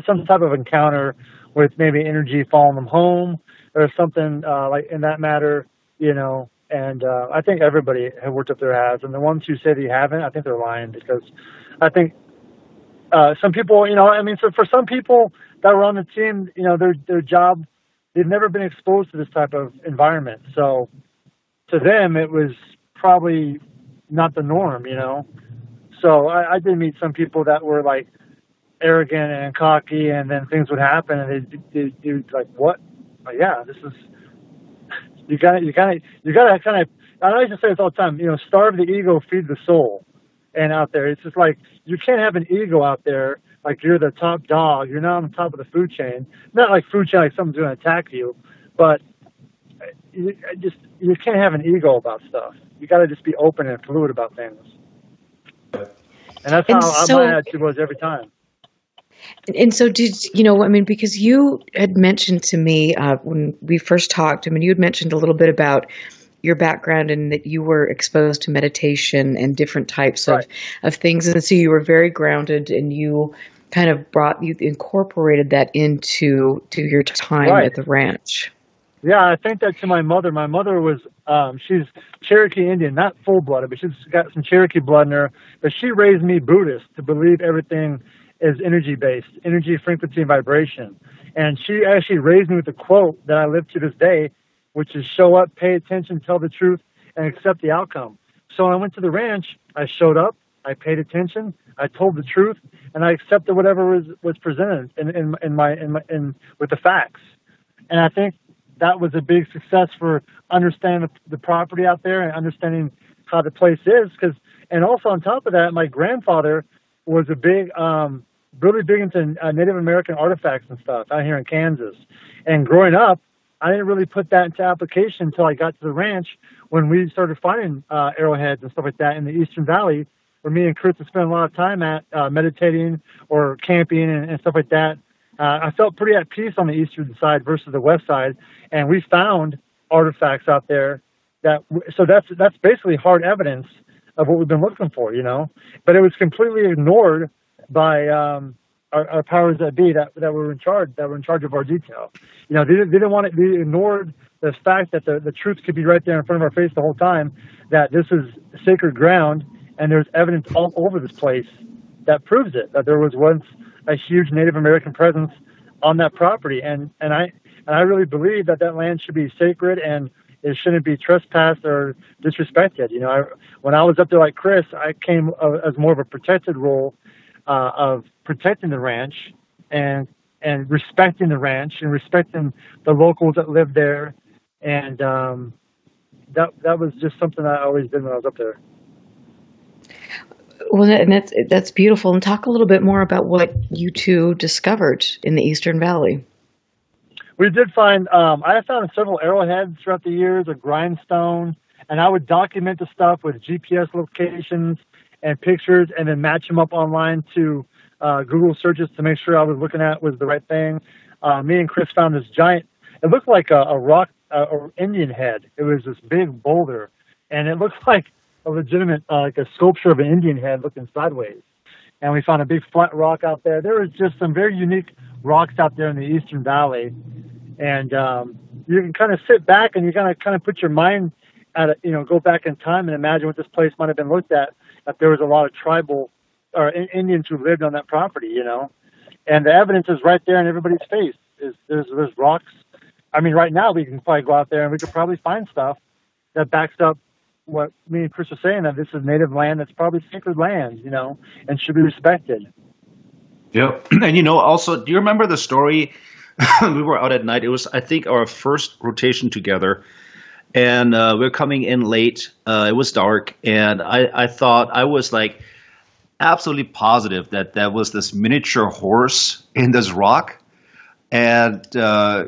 some type of encounter with maybe energy following them home or something like in that matter, you know. And I think everybody who worked up there has. And the ones who say they haven't, I think they're lying, because I think some people, you know, I mean, so for some people, that were on the team, their job, they've never been exposed to this type of environment. So to them, it was probably not the norm, So I did meet some people that were like arrogant and cocky, and then things would happen, and they'd like, what? Like, yeah, this is, you gotta kind of, I used to say this all the time, starve the ego, feed the soul. And out there, it's just like, you can't have an ego out there like you're the top dog. You're not on the top of the food chain. Not like food chain, like someone's going to attack you, but you can't have an ego about stuff. You got to just be open and fluid about things. And that's how my attitude was every time. And so because you had mentioned to me when we first talked, you had mentioned a little bit about your background and that you were exposed to meditation and different types of things. And so you were very grounded, and you kind of you incorporated that into your time at the ranch. Yeah, I think that to my mother. My mother was, she's Cherokee Indian, not full-blooded, but she's got some Cherokee blood in her. But she raised me Buddhist to believe everything is energy-based, energy, frequency, and vibration. And she actually raised me with a quote that I live to this day, which is show up, pay attention, tell the truth, and accept the outcome. So when I went to the ranch, I showed up, I paid attention, I told the truth, and I accepted whatever was presented with the facts. And I think that was a big success for understanding the property out there and understanding how the place is. And also on top of that, my grandfather was really big into Native American artifacts and stuff out here in Kansas. And growing up, I didn't really put that into application until I got to the ranch, when we started finding arrowheads and stuff like that in the Eastern Valley, where me and Chris would spend a lot of time at meditating or camping and stuff like that. I felt pretty at peace on the eastern side versus the west side, and we found artifacts out there so that's basically hard evidence of what we've been looking for, But it was completely ignored by our powers that be that were in charge of our detail. They didn't want it. They ignored the fact that the truth could be right there in front of our face the whole time, that this is sacred ground, and there's evidence all over this place that proves it, that there was once a huge Native American presence on that property. And I really believe that land should be sacred, and it shouldn't be trespassed or disrespected. When I was up there like Chris, I came as more of a protected role of protecting the ranch and respecting the ranch and respecting the locals that live there. And that was just something I always did when I was up there. Well, and that's beautiful. And talk a little bit more about what you two discovered in the Eastern Valley. We did find, I have found several arrowheads throughout the years, a grindstone, and I would document the stuff with GPS locations and pictures, and then match them up online to Google searches to make sure I was looking at was the right thing. Me and Chris found this giant, it looked like a rock, or Indian head. It was this big boulder, and it looked like a legitimate, like a sculpture of an Indian head looking sideways. And we found a big flat rock out there. There was just some very unique rocks out there in the Eastern Valley. And you can kind of sit back and you kind of put your mind at it, go back in time and imagine what this place might have been looked at if there was a lot of tribal or Indians who lived on that property, And the evidence is right there in everybody's face. There's rocks. I mean, right now we can probably go out there and we could probably find stuff that backs up what me and Chris are saying, that this is native land that's probably sacred land, and should be respected. Yep. And, also, do you remember the story? We were out at night. It was, I think, our first rotation together. And we're coming in late. It was dark. And I thought, I was like absolutely positive that there was this miniature horse in this rock. And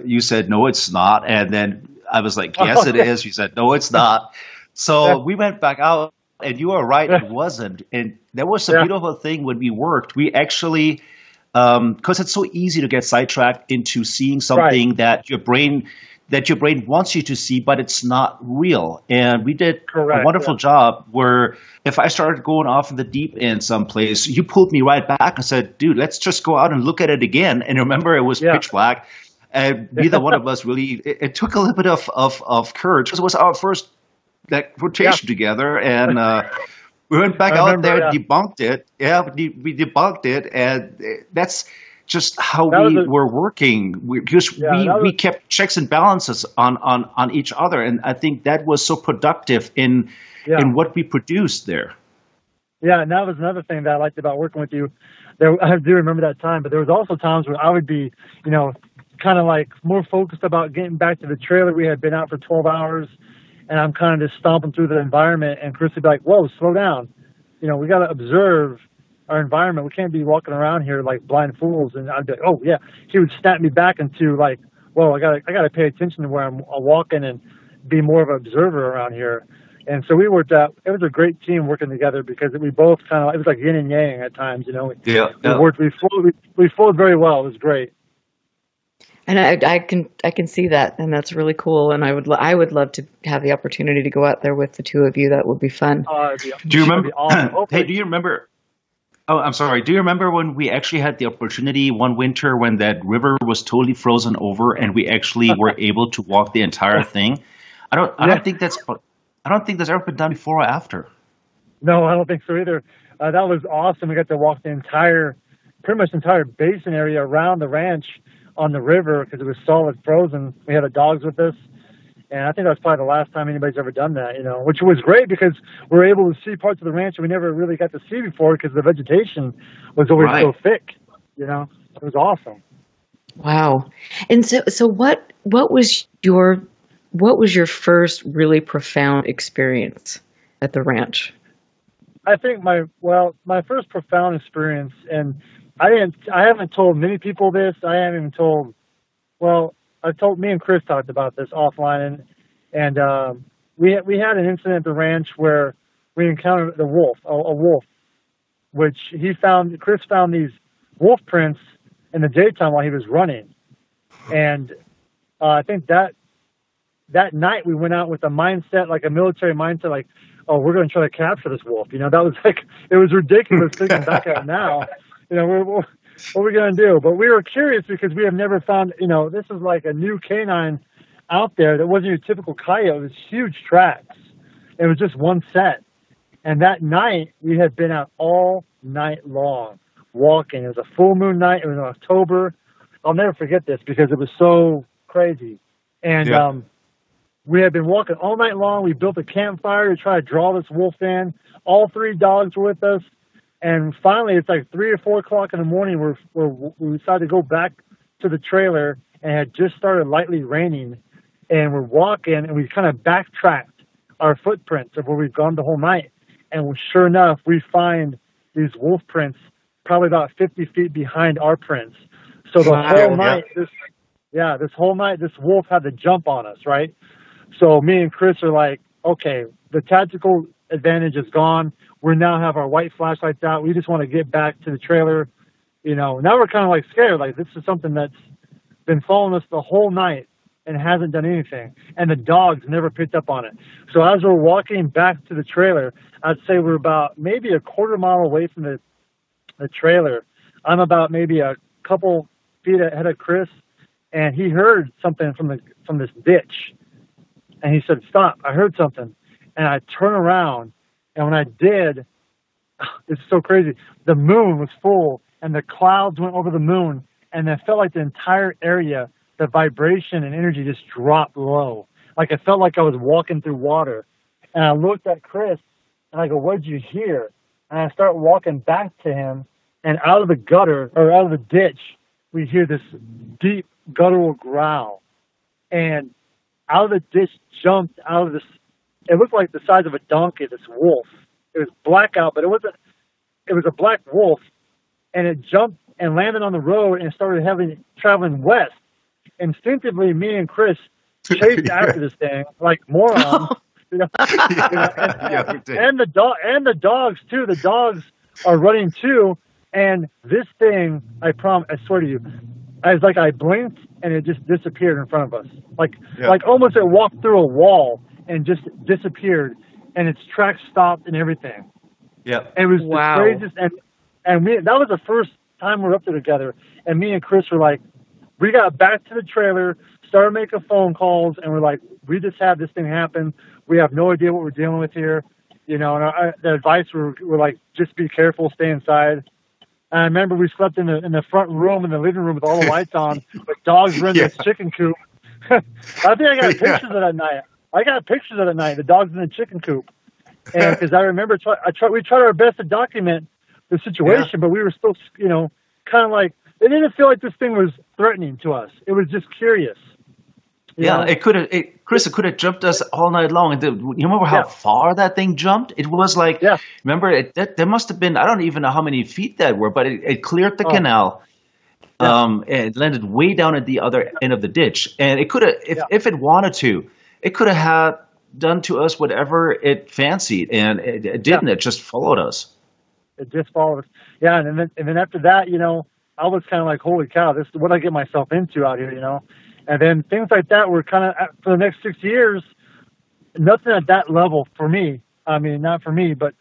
you said, no, it's not. And then I was like, yes, it is. You said, no, it's not. So we went back out, and you were right, it wasn't. And that was a beautiful thing when we worked. We actually, because it's so easy to get sidetracked into seeing something that your brain wants you to see, but it's not real. And we did a wonderful job where if I started going off in the deep end someplace, you pulled me right back and said, dude, let's just go out and look at it again. And remember, it was pitch black. And neither one of us really, it took a little bit of courage, because it was our first rotation together. And we went back out there and debunked it. Yeah, we debunked it. And that's just how were working. We kept checks and balances on each other, and I think that was so productive in what we produced there. Yeah, and that was another thing that I liked about working with you. I do remember that time, but there was also times where I would be, kind of like more focused about getting back to the trailer. We had been out for 12 hours, and I'm kind of just stomping through the environment, and Chris would be like, "Whoa, slow down. We got to observe our environment. We can't be walking around here like blind fools." And I'd be like, "Oh yeah." He would snap me back into like, "Whoa, I gotta pay attention to where I'm walking and be more of an observer around here." And so we worked out. It was a great team working together because we both it was like yin and yang at times, We flowed very well. It was great. And I can see that, and that's really cool. And I would love to have the opportunity to go out there with the two of you. That would be fun. Do you remember? Awesome. Hey, do you remember? Oh, I'm sorry. Do you remember when we actually had the opportunity one winter when that river was totally frozen over, and we actually were able to walk the entire thing? I don't think that's ever been done before or after. No, I don't think so either. That was awesome. We got to walk pretty much the entire basin area around the ranch on the river because it was solid frozen. We had the dogs with us, and I think that was probably the last time anybody's ever done that, which was great because we were able to see parts of the ranch that we never really got to see before because the vegetation was always so thick. It was awesome. Wow. And so what was your first really profound experience at the ranch? I think my first profound experience, and I haven't told many people this. I haven't even told. Well, me and Chris talked about this offline, and we had an incident at the ranch where we encountered a wolf, which Chris found these wolf prints in the daytime while he was running, and I think that night we went out with a mindset, like a military mindset, like, oh, we're going to try to capture this wolf. That was like, it was ridiculous thinking back at it now. What are we going to do? But we were curious because we have never found, this is like a new canine out there that wasn't your typical coyote. It was huge tracks. It was just one set. And that night, we had been out all night long walking. It was a full moon night. It was in October. I'll never forget this because it was so crazy. And we had been walking all night long. We built a campfire to try to draw this wolf in. All three dogs were with us. And finally, it's like 3 or 4 o'clock in the morning. We decided to go back to the trailer, and it had just started lightly raining. And we're walking, and we kind of backtracked our footprints of where we've gone the whole night. And sure enough, we find these wolf prints probably about 50 feet behind our prints. So the whole night, this whole night, this wolf had to jump on us, right? So me and Chris are like, okay, the tactical advantage is gone. We now have our white flashlights out. We just want to get back to the trailer. Now we're kind of like scared. Like, this is something that's been following us the whole night and hasn't done anything. And the dogs never picked up on it. So as we're walking back to the trailer, I'd say we're about maybe a quarter mile away from the trailer. I'm about maybe a couple feet ahead of Chris, and he heard something from this ditch. And he said, "Stop, I heard something." And I turn around, and when I did, it's so crazy. The moon was full, and the clouds went over the moon, and it felt like the entire area, the vibration and energy just dropped low. Like it felt like I was walking through water. And I looked at Chris, and I go, "What did you hear?" And I start walking back to him, and out of the gutter, or out of the ditch, we hear this deep guttural growl. And out of the ditch jumped out of this, it looked like the size of a donkey, this wolf. It was black out, but it was a black wolf, and it jumped and landed on the road and started traveling west. Instinctively, me and Chris chased after this thing like morons. And the dogs too. The dogs are running too, and this thing, I swear to you, I blinked and it just disappeared in front of us. Like almost it walked through a wall and just disappeared, and its tracks stopped and everything. Yeah. It was the craziest, that was the first time we were up there together, and me and Chris were like, we got back to the trailer, started making phone calls, and we're like, we just had this thing happen. We have no idea what we're dealing with here. And the advice were like, just be careful, stay inside. And I remember we slept in the front room in the living room with all the lights on, but dogs were in this chicken coop. I think I got pictures of that night. I got pictures of that night. The dogs in the chicken coop, and because I remember we tried our best to document the situation, but we were still, kind of like it didn't feel like this thing was threatening to us. It was just curious. You know? It could have, Chris. It could have jumped us all night long. And you remember how far that thing jumped? It was like, remember, there must have been, I don't even know how many feet that were, but it cleared the canal. And it landed way down at the other end of the ditch. And it could have, if it wanted to, it could have done to us whatever it fancied, and it didn't. It just followed us. It just followed us. Yeah, and then after that, I was kind of like, holy cow, this is what I get myself into out here, And then things like that were kind of, for the next 6 years, nothing at that level for me. I mean, not for me, but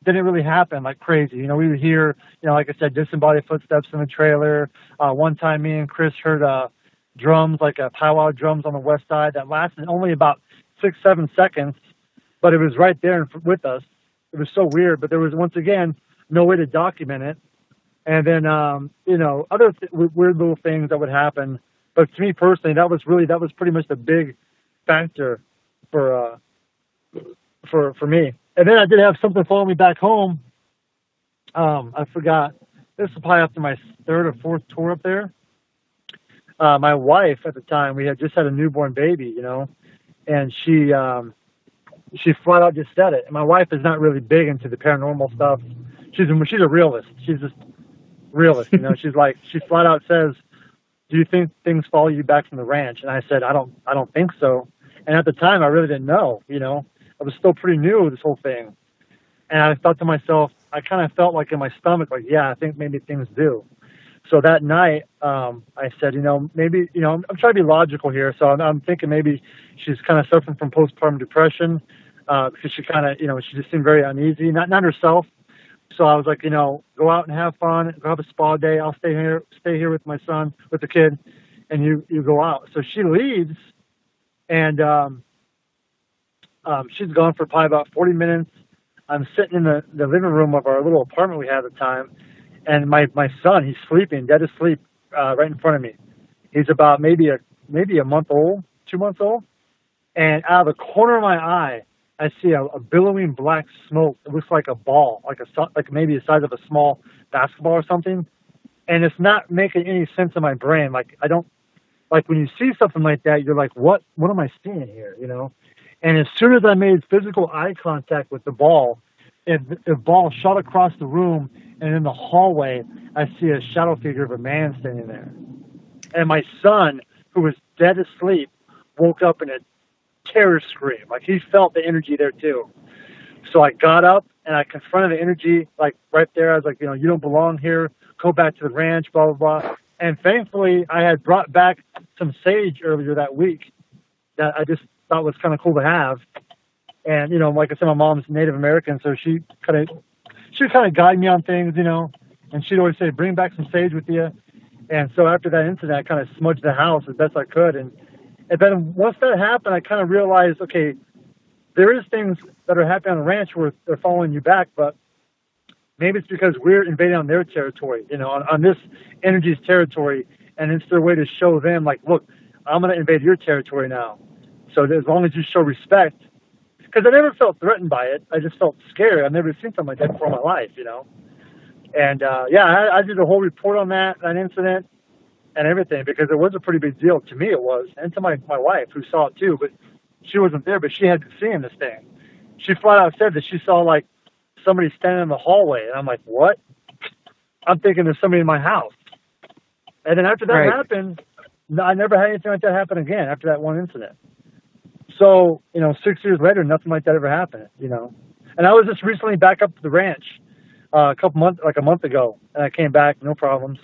didn't really happen like crazy. We would hear, like I said, disembodied footsteps in the trailer. One time me and Chris heard drums, like powwow drums on the west side that lasted only about 6-7 seconds, but it was right there with us. It was so weird, but there was, once again, no way to document it. And then, other weird little things that would happen. But to me personally, that was pretty much the big factor for me. And then I did have something follow me back home. I forgot. This was probably after my third or fourth tour up there. My wife at the time, we had just had a newborn baby, and she flat out just said it. And my wife is not really big into the paranormal stuff. She's a realist. She's just realist, She's like, she flat out says, "Do you think things follow you back from the ranch?" And I said, I don't think so. And at the time, I really didn't know, I was still pretty new to this whole thing. And I thought to myself, I kind of felt like in my stomach, like, yeah, I think maybe things do. So that night, I said, maybe, I'm trying to be logical here. So I'm thinking maybe she's kind of suffering from postpartum depression, because she kind of, she just seemed very uneasy, not herself. So I was like, go out and have fun, go have a spa day. I'll stay here with my son, with the kid, and you go out. So she leaves, and she's gone for probably about 40 minutes. I'm sitting in the living room of our little apartment we had at the time, and my son, he's sleeping, dead asleep, right in front of me. He's about maybe a month old, 2 months old, and out of the corner of my eye, I see a billowing black smoke. It looks like a ball, like maybe the size of a small basketball or something. And it's not making any sense in my brain. Like, I don't, like when you see something like that, you're like, what am I seeing here? And as soon as I made physical eye contact with the ball, the ball shot across the room, and in the hallway, I see a shadow figure of a man standing there. And my son, who was dead asleep, woke up in a terror scream. Like, he felt the energy there too. So I got up and I confronted the energy, like right there. I was like, you don't belong here. Go back to the ranch, blah, blah, blah. And thankfully, I had brought back some sage earlier that week that I just thought was kind of cool to have. And, like I said, my mom's Native American, so she kind of guide me on things, and she'd always say, bring back some sage with you. And so after that incident, I kind of smudged the house as best I could. And then once that happened, I kind of realized, okay, there is things that are happening on the ranch where they're following you back, but maybe it's because we're invading on their territory, on this energy's territory, and it's their way to show them, like, look, I'm going to invade your territory now. So as long as you show respect, because I never felt threatened by it, I just felt scared. I've never seen something like that before in my life, And I did a whole report on that incident and everything, because it was a pretty big deal. To me it was, and to my wife, who saw it too, but she wasn't there, but she had been seeing this thing. She flat out said that she saw like somebody standing in the hallway, and I'm like, what? I'm thinking there's somebody in my house. And then after that happened, I never had anything like that happen again after that one incident. So, 6 years later, nothing like that ever happened, And I was just recently back up to the ranch a month ago, and I came back, no problems,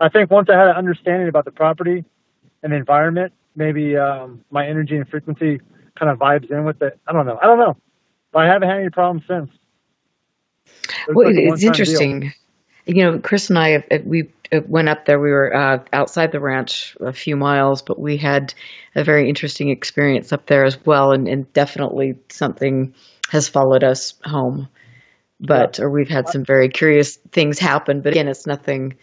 I think once I had an understanding about the property and the environment, maybe my energy and frequency kind of vibes in with it. I don't know. But I haven't had any problems since. Well, it's interesting. Deal. Chris and I, we went up there. We were outside the ranch a few miles, but we had a very interesting experience up there as well. And definitely something has followed us home. or we've had some very curious things happen. But again, it's nothing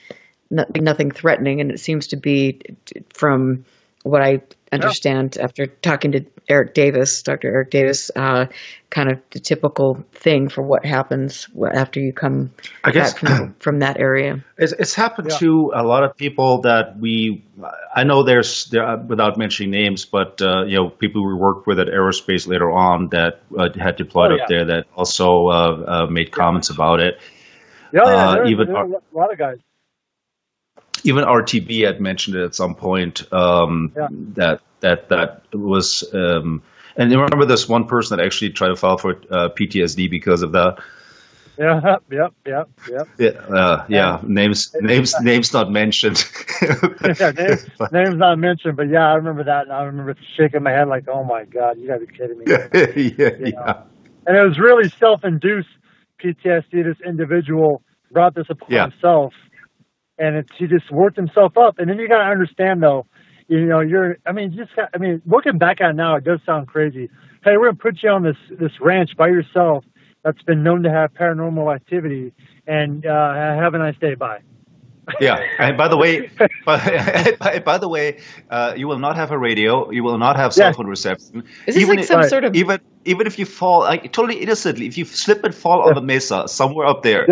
threatening, and it seems to be, from what I understand after talking to Dr. Eric Davis, kind of the typical thing for what happens after you come back from that area. It's happened to a lot of people that I know there are, without mentioning names, but people we worked with at aerospace later on that had deployed up there that also made comments about it. Even a lot of guys. Even RTB had mentioned it at some point, that was, and you remember this one person that actually tried to file for PTSD because of that. Names not mentioned. Names not mentioned, but I remember that, and I remember shaking my head like, "Oh my God, you gotta be kidding me!" And it was really self-induced PTSD. This individual brought this upon himself. And he just worked himself up. And then you got to understand, though, looking back at it now, it does sound crazy. Hey, we're going to put you on this ranch by yourself that's been known to have paranormal activity, and have a nice day. Bye. Yeah. And by the way, you will not have a radio. You will not have cell phone reception. Is this like some sort of... Even if you fall, totally innocently, if you slip and fall on the mesa somewhere up there,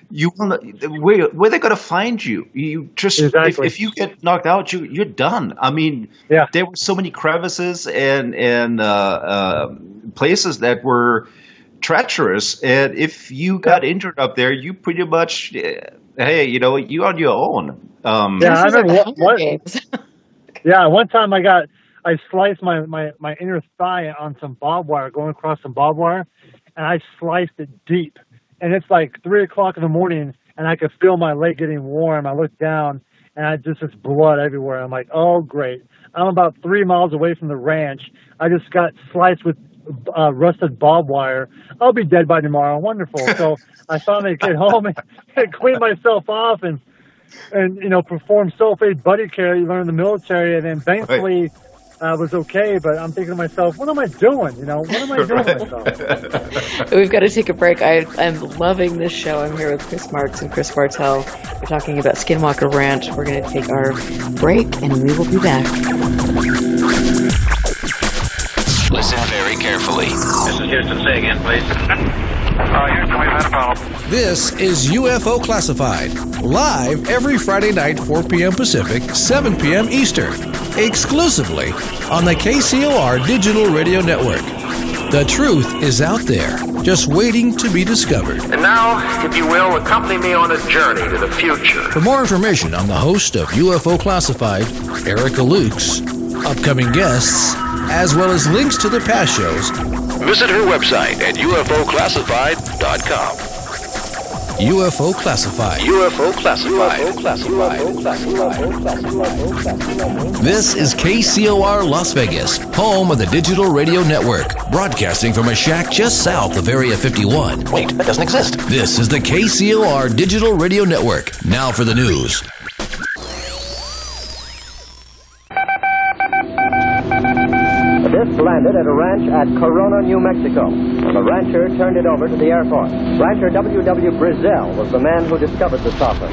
you will not, where are they going to find you? You just if you get knocked out, you're done. I mean, there were so many crevices and places that were treacherous, and if you got injured up there, you pretty much, you on your own. I remember one time I sliced my inner thigh on some barbed wire, going across some barbed wire, and I sliced it deep. And it's like 3:00 in the morning, and I could feel my leg getting warm. I looked down, and this blood everywhere. I'm like, oh, great. I'm about 3 miles away from the ranch. I just got sliced with rusted barbed wire. I'll be dead by tomorrow. Wonderful. So I finally get home and clean myself off and perform sulfate buddy care you learn in the military. And then thankfully I was okay, but I'm thinking to myself, what am I doing? What am I doing to myself? We've got to take a break. I'm loving this show. I'm here with Chris Marx and Chris Bartel. We're talking about Skinwalker Ranch. We're going to take our break, and we will be back. Listen very carefully. This is Houston. Say again, please. Houston, we've had a problem. This is UFO Classified, live every Friday night, 4 p.m. Pacific, 7 p.m. Eastern, exclusively on the KCOR Digital Radio Network. The truth is out there, just waiting to be discovered. And now, if you will, accompany me on a journey to the future. For more information on the host of UFO Classified, Erica Lukes, upcoming guests, as well as links to the past shows, visit her website at ufoclassified.com. UFO Classified. UFO Classified. This is KCOR Las Vegas, home of the Digital Radio Network, broadcasting from a shack just south of Area 51. Wait, that doesn't exist. This is the KCOR Digital Radio Network. Now for the news. This landed at a ranch at Corona, New Mexico. The rancher turned it over to the Air Force. Rancher W.W. Brazil was the man who discovered the saucer.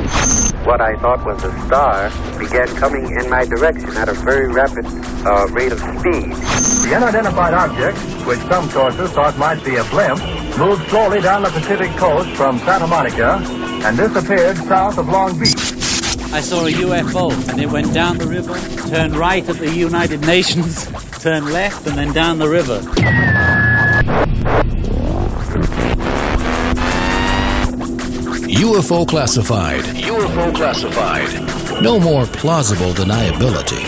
What I thought was a star began coming in my direction at a very rapid rate of speed. The unidentified object, which some sources thought might be a blimp, moved slowly down the Pacific coast from Santa Monica and disappeared south of Long Beach. I saw a UFO, and it went down the river, turned right at the United Nations, turned left, and then down the river. UFO Classified. UFO Classified. No more plausible deniability.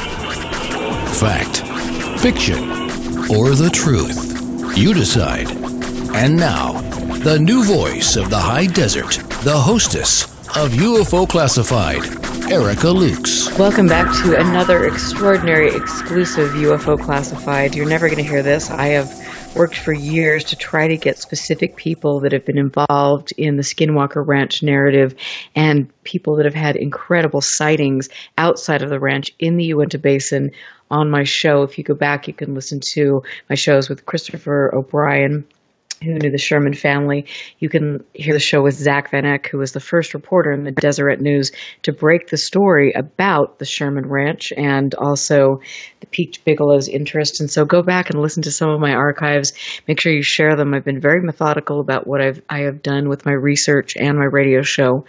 Fact, fiction, or the truth. You decide. And now, the new voice of the high desert, the hostess of UFO Classified, Erica Lukes. Welcome back to another extraordinary exclusive UFO Classified. You're never going to hear this. I have worked for years to try to get specific people that have been involved in the Skinwalker Ranch narrative and people that have had incredible sightings outside of the ranch in the Uinta Basin on my show. If you go back, you can listen to my shows with Christopher O'Brien who knew the Sherman family. You can hear the show with Zach Van Eck, who was the first reporter in the Deseret News to break the story about the Sherman Ranch and also the piqued Bigelow's interest. And so go back and listen to some of my archives. Make sure you share them. I've been very methodical about what I have done with my research and my radio show,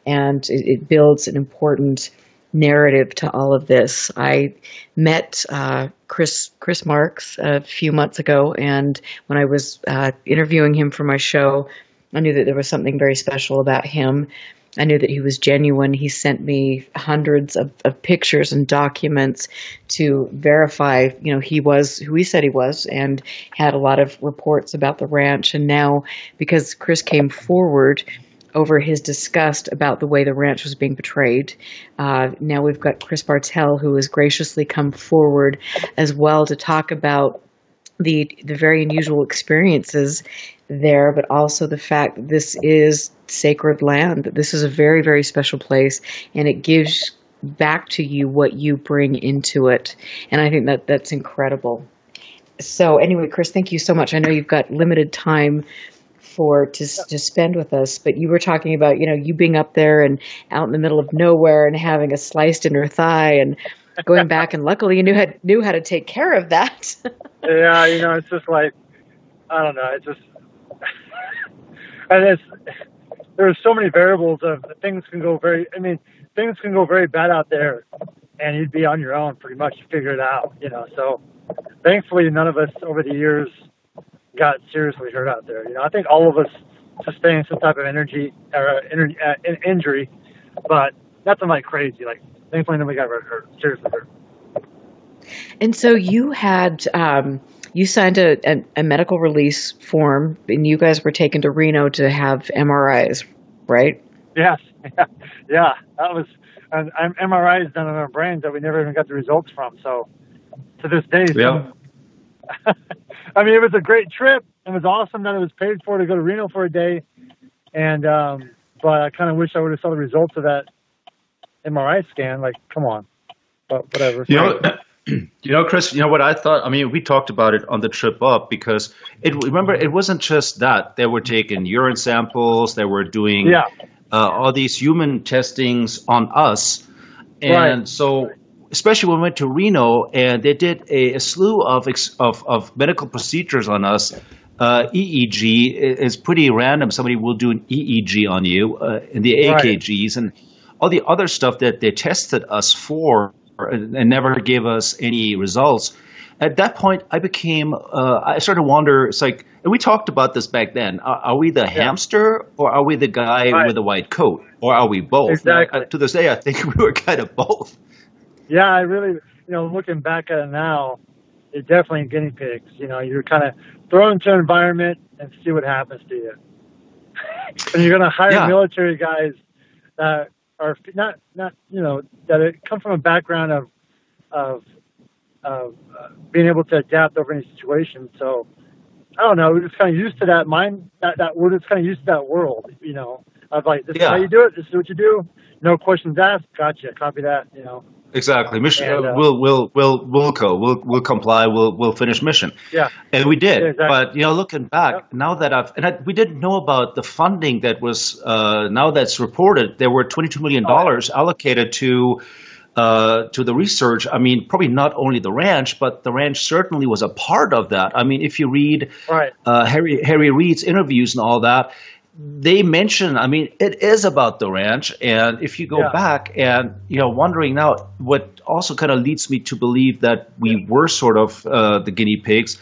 and it builds an important narrative to all of this. I met Chris Marx a few months ago, and when I was interviewing him for my show, I knew that there was something very special about him. I knew that he was genuine. He sent me hundreds of pictures and documents to verify, he was who he said he was, and had a lot of reports about the ranch. And now, because Chris came forward over his disgust about the way the ranch was being portrayed. Now we've got Chris Bartel, who has graciously come forward as well to talk about the very unusual experiences there, but also the fact that this is sacred land, that this is a very, very special place, and it gives back to you what you bring into it. And I think that that's incredible. So anyway, Chris, thank you so much. I know you've got limited time to spend with us, but you were talking about you being up there and out in the middle of nowhere and having a sliced inner thigh and going back, and luckily you knew how to take care of that. Yeah, it's just like, I don't know, it's just and there's so many variables of things can go very bad out there, and you'd be on your own pretty much to figure it out, so thankfully none of us over the years got seriously hurt out there. I think all of us sustained some type of injury, but nothing like crazy. Like, thankfully nobody got seriously hurt. And so you had you signed a medical release form, and you guys were taken to Reno to have MRIs, right? Yes. Yeah. That was MRIs done on our brains that we never even got the results from. So to this day, I mean, it was a great trip. It was awesome that it was paid for to go to Reno for a day. And, but I kind of wish I would have saw the results of that MRI scan. Like, come on. But whatever. Chris, what I thought, I mean, we talked about it on the trip up, because remember, it wasn't just that. They were taking urine samples. They were doing all these human testings on us. And so, especially when we went to Reno, and they did a slew of medical procedures on us. EEG is pretty random. Somebody will do an EEG on you, and the AKGs and all the other stuff that they tested us for and never gave us any results. At that point, I started to wonder, it's like, and we talked about this back then, are we the hamster, or are we the guy with the white coat, or are we both? Exactly. Now, to this day, I think we were kind of both. Yeah, I really, looking back at it now, it's definitely guinea pigs. You're kind of thrown into an environment and see what happens to you. And you're going to hire military guys that are not that come from a background of being able to adapt over any situation. So I don't know, we're just kind of used to that mind. That we're just kind of used to that world. Of like, this is how you do it. This is what you do. No questions asked. Gotcha. Copy that. Exactly. Mission. We'll comply. We'll finish mission. Yeah. And we did. Yeah, exactly. But looking back now that we didn't know about the funding that was now that's reported. There were $22 million allocated to the research. I mean, probably not only the ranch, but the ranch certainly was a part of that. I mean, if you read Harry Reid's interviews and all that, they mention, I mean, it is about the ranch. And if you go back and, wondering now, what also kind of leads me to believe that we were sort of the guinea pigs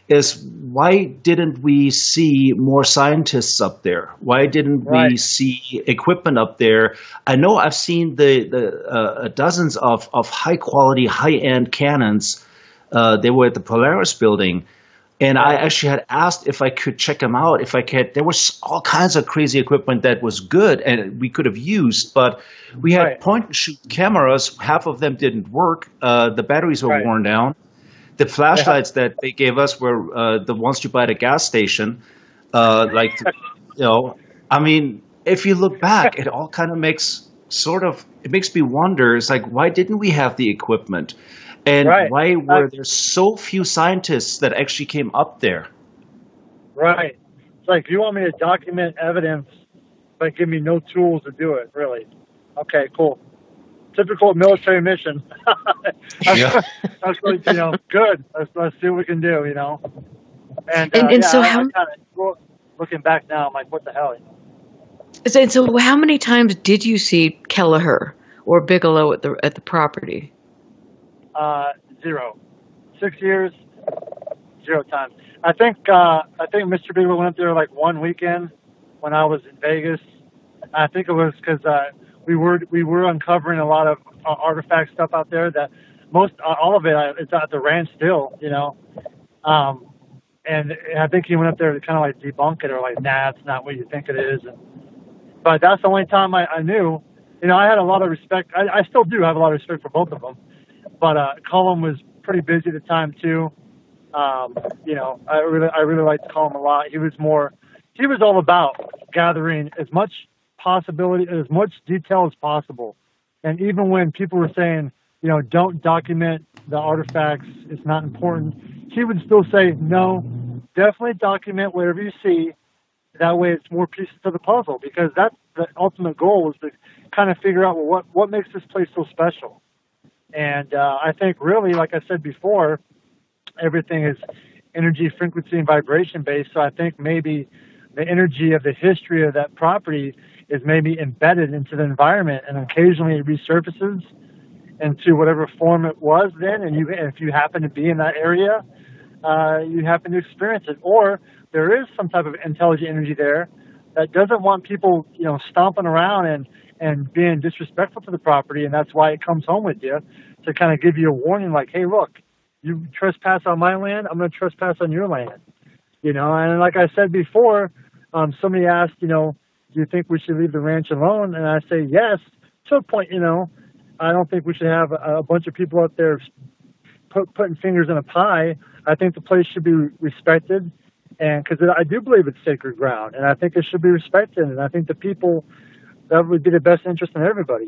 is, why didn't we see more scientists up there? Why didn't we see equipment up there? I know I've seen the dozens of high quality, high end cannons. They were at the Polaris building. And I actually had asked if I could check them out, if I could. There was all kinds of crazy equipment that was good and we could have used, but we had point-and-shoot cameras. Half of them didn't work. The batteries were worn down. The flashlights that they gave us were the ones you buy at a gas station. I mean, if you look back, it all kind of makes me wonder. It's like, why didn't we have the equipment? And why were there so few scientists that actually came up there? Right. It's like, you want me to document evidence, but give me no tools to do it, really. Okay, cool. Typical military mission. That's like, good. Let's see what we can do, And so how? I kind of, looking back now, I'm like, what the hell? So how many times did you see Kelleher or Bigelow at the property? 0. 6 years, 0 times. I think Mr. Bigelow went up there like one weekend when I was in Vegas. I think it was because we were uncovering a lot of artifact stuff out there that all of it's at the ranch still, and I think he went up there to kind of like debunk it, or like, nah, it's not what you think it is. But that's the only time I knew. I had a lot of respect. I still do have a lot of respect for both of them. But Cullum was pretty busy at the time too. I really liked Cullum a lot. He was all about gathering as much detail as possible. And even when people were saying, don't document the artifacts, it's not important, he would still say, no, definitely document whatever you see. That way it's more pieces to the puzzle, because that's the ultimate goal, is to kind of figure out, well, what makes this place so special. And I think really, like I said before, everything is energy, frequency, and vibration based. So I think maybe the energy of the history of that property is maybe embedded into the environment, and occasionally it resurfaces into whatever form it was then. And if you happen to be in that area, you happen to experience it. Or there is some type of intelligent energy there that doesn't want people, stomping around and being disrespectful to the property, and that's why it comes home with you, to kind of give you a warning, like, hey, look, you trespass on my land, I'm going to trespass on your land. And like I said before, somebody asked, do you think we should leave the ranch alone? And I say yes, to a point. I don't think we should have a bunch of people out there putting fingers in a pie. I think the place should be respected, and because I do believe it's sacred ground, and I think it should be respected, and I think the people, that would be the best interest in everybody,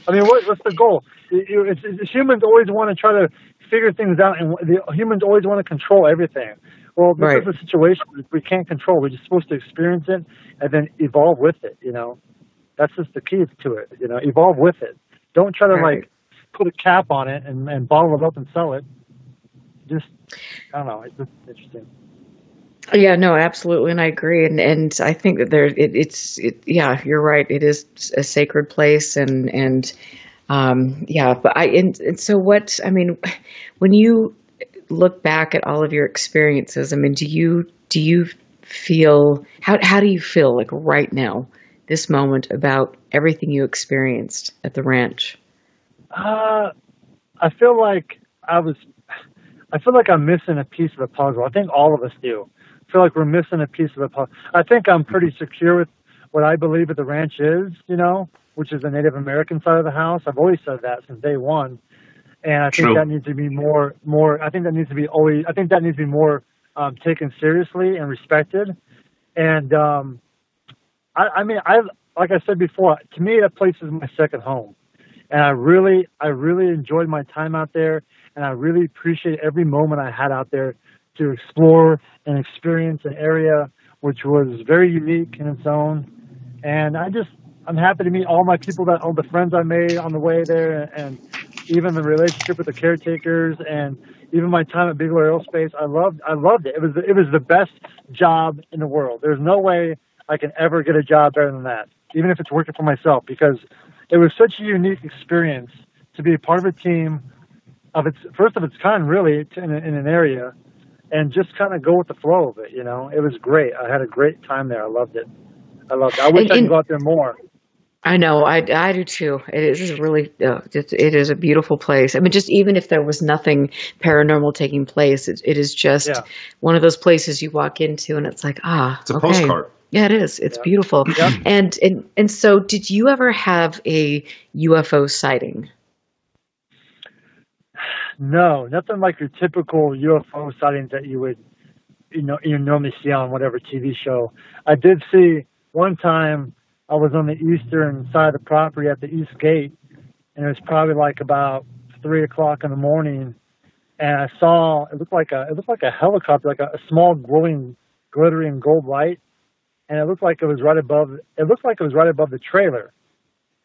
I mean, what's the goal? Humans always want to try to figure things out, and humans always want to control everything. Well, this is a situation we can't control. We're just supposed to experience it and then evolve with it, That's just the key to it, evolve with it. Don't try to, put a cap on it and bottle it up and sell it. Just, I don't know, it's just interesting. Yeah, no, absolutely, and I agree, and I think that yeah, you're right. It is a sacred place, and yeah, but so what? I mean, when you look back at all of your experiences, I mean, do you feel how do you feel like right now, this moment, about everything you experienced at the ranch? I feel like I'm missing a piece of the puzzle. I think all of us do. I feel like we're missing a piece of the puzzle. I think I'm pretty secure with what I believe at the ranch is, which is the Native American side of the house. I've always said that since day one. And I think that needs to be more, I think that needs to be more taken seriously and respected. And, like I said before, to me, that place is my second home. And I really enjoyed my time out there, and I really appreciate every moment I had out there to explore and experience an area which was very unique in its own. And I'm happy to meet all the friends I made on the way there, and even the relationship with the caretakers, and even my time at Bigelow Aerospace. I loved it. It was the best job in the world. There's no way I can ever get a job better than that, even if it's working for myself, because it was such a unique experience to be a part of a team of its first of its kind, really, in an area, and just kind of go with the flow of it. It was great. I had a great time there. I loved it. I wish I could go out there more. I know, I do too. It is really, it is a beautiful place. I mean, just even if there was nothing paranormal taking place, it is just one of those places you walk into and it's like, it's a postcard. Yeah, it is. It's beautiful. Yep. And so, did you ever have a UFO sighting? No, nothing like your typical UFO sightings that you would, you normally see on whatever TV show. I did see one time. I was on the eastern side of the property at the east gate, and it was probably like about 3:00 in the morning, and I saw it looked like a helicopter, like a small glowing glittering gold light, and it looked like it was right above. It looked like it was right above the trailer.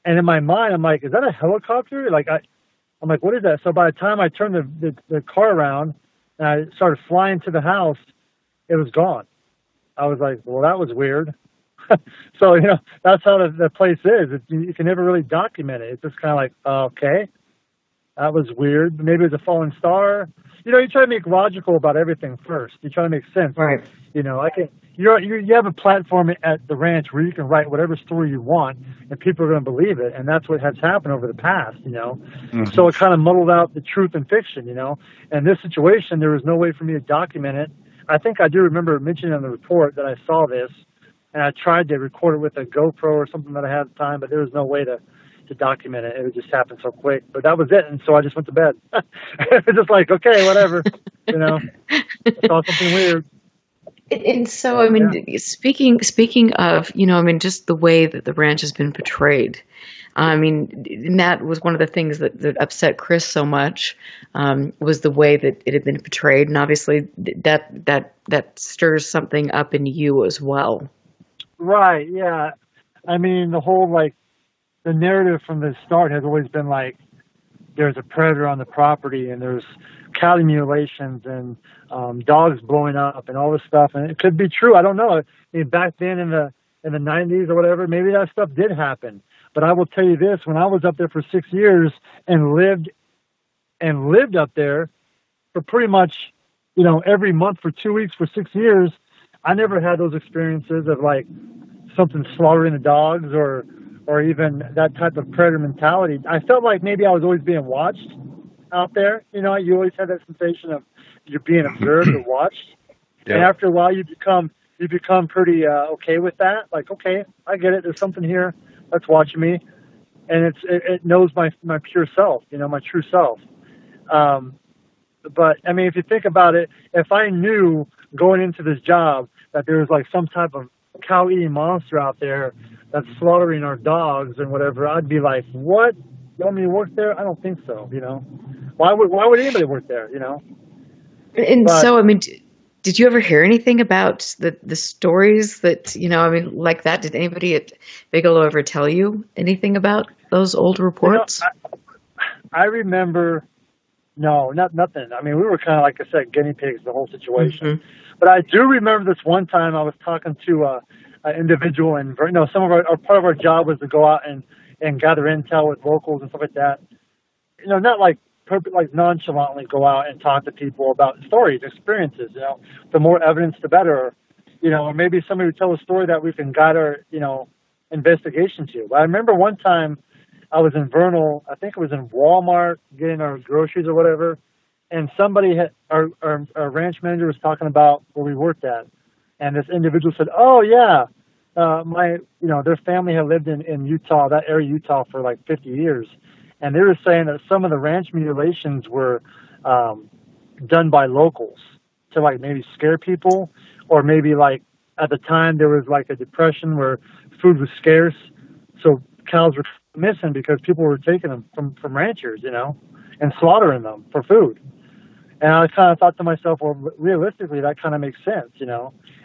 And in my mind, I'm like, is that a helicopter? I'm like, what is that? So by the time I turned the car around and I started flying to the house, it was gone. I was like, well, that was weird. So, that's how the place is. You can never really document it. It's just kind of like, okay, that was weird. Maybe it was a falling star. You try to make logical about everything first. You try to make sense. Right. You have a platform at the ranch where you can write whatever story you want, and people are going to believe it. And that's what has happened over the past, Mm-hmm. So it kind of muddled out the truth and fiction, And this situation, there was no way for me to document it. I think I do remember mentioning in the report that I saw this, and I tried to record it with a GoPro or something that I had at the time, but there was no way to document it. It would just happen so quick. But that was it, and so I just went to bed. It was just like, okay, whatever, I saw something weird. And so, speaking of, just the way that the ranch has been portrayed, and that was one of the things that upset Chris so much, was the way that it had been portrayed. And obviously that stirs something up in you as well. Right. Yeah. The whole, the narrative from the start has always been there's a predator on the property and there's cow mutilations and dogs blowing up and all this stuff. And it could be true. I don't know. Back then in the 90s or whatever, maybe that stuff did happen. But I will tell you this, when I was up there for 6 years and lived up there for pretty much, every month for 2 weeks for 6 years, I never had those experiences of something slaughtering the dogs or even that type of predator mentality. I felt like maybe I was always being watched out there. You always had that sensation of you're being observed or watched. Yeah. And after a while, you become pretty okay with that. Okay, I get it. There's something here that's watching me, and it knows my pure self. My true self. But if you think about it, if I knew going into this job that there was some type of cow-eating monster out there that's slaughtering our dogs and whatever, I'd be like, what? You want me to work there? I don't think so. Why would anybody work there? So, did you ever hear anything about the stories that, like that? Did anybody at Bigelow ever tell you anything about those old reports? I remember, no, nothing. We were kind of, like I said, guinea pigs, the whole situation. Mm-hmm. But I do remember this one time I was talking to an individual, and some of our part of our job was to go out and gather intel with locals and stuff like that. Not nonchalantly go out and talk to people about stories, experiences. The more evidence, the better. Or maybe somebody would tell a story that we can guide our investigation to. But I remember one time I was in Vernal. I think it was in Walmart getting our groceries or whatever. And somebody our ranch manager was talking about where we worked at, and this individual said, "Oh yeah, their family had lived in Utah, that area of Utah, for 50 years, and they were saying that some of the ranch mutilations were done by locals to maybe scare people, or maybe at the time there was a depression where food was scarce, so cows were missing because people were taking them from ranchers, and slaughtering them for food." And I kind of thought to myself, well, realistically, that kind of makes sense,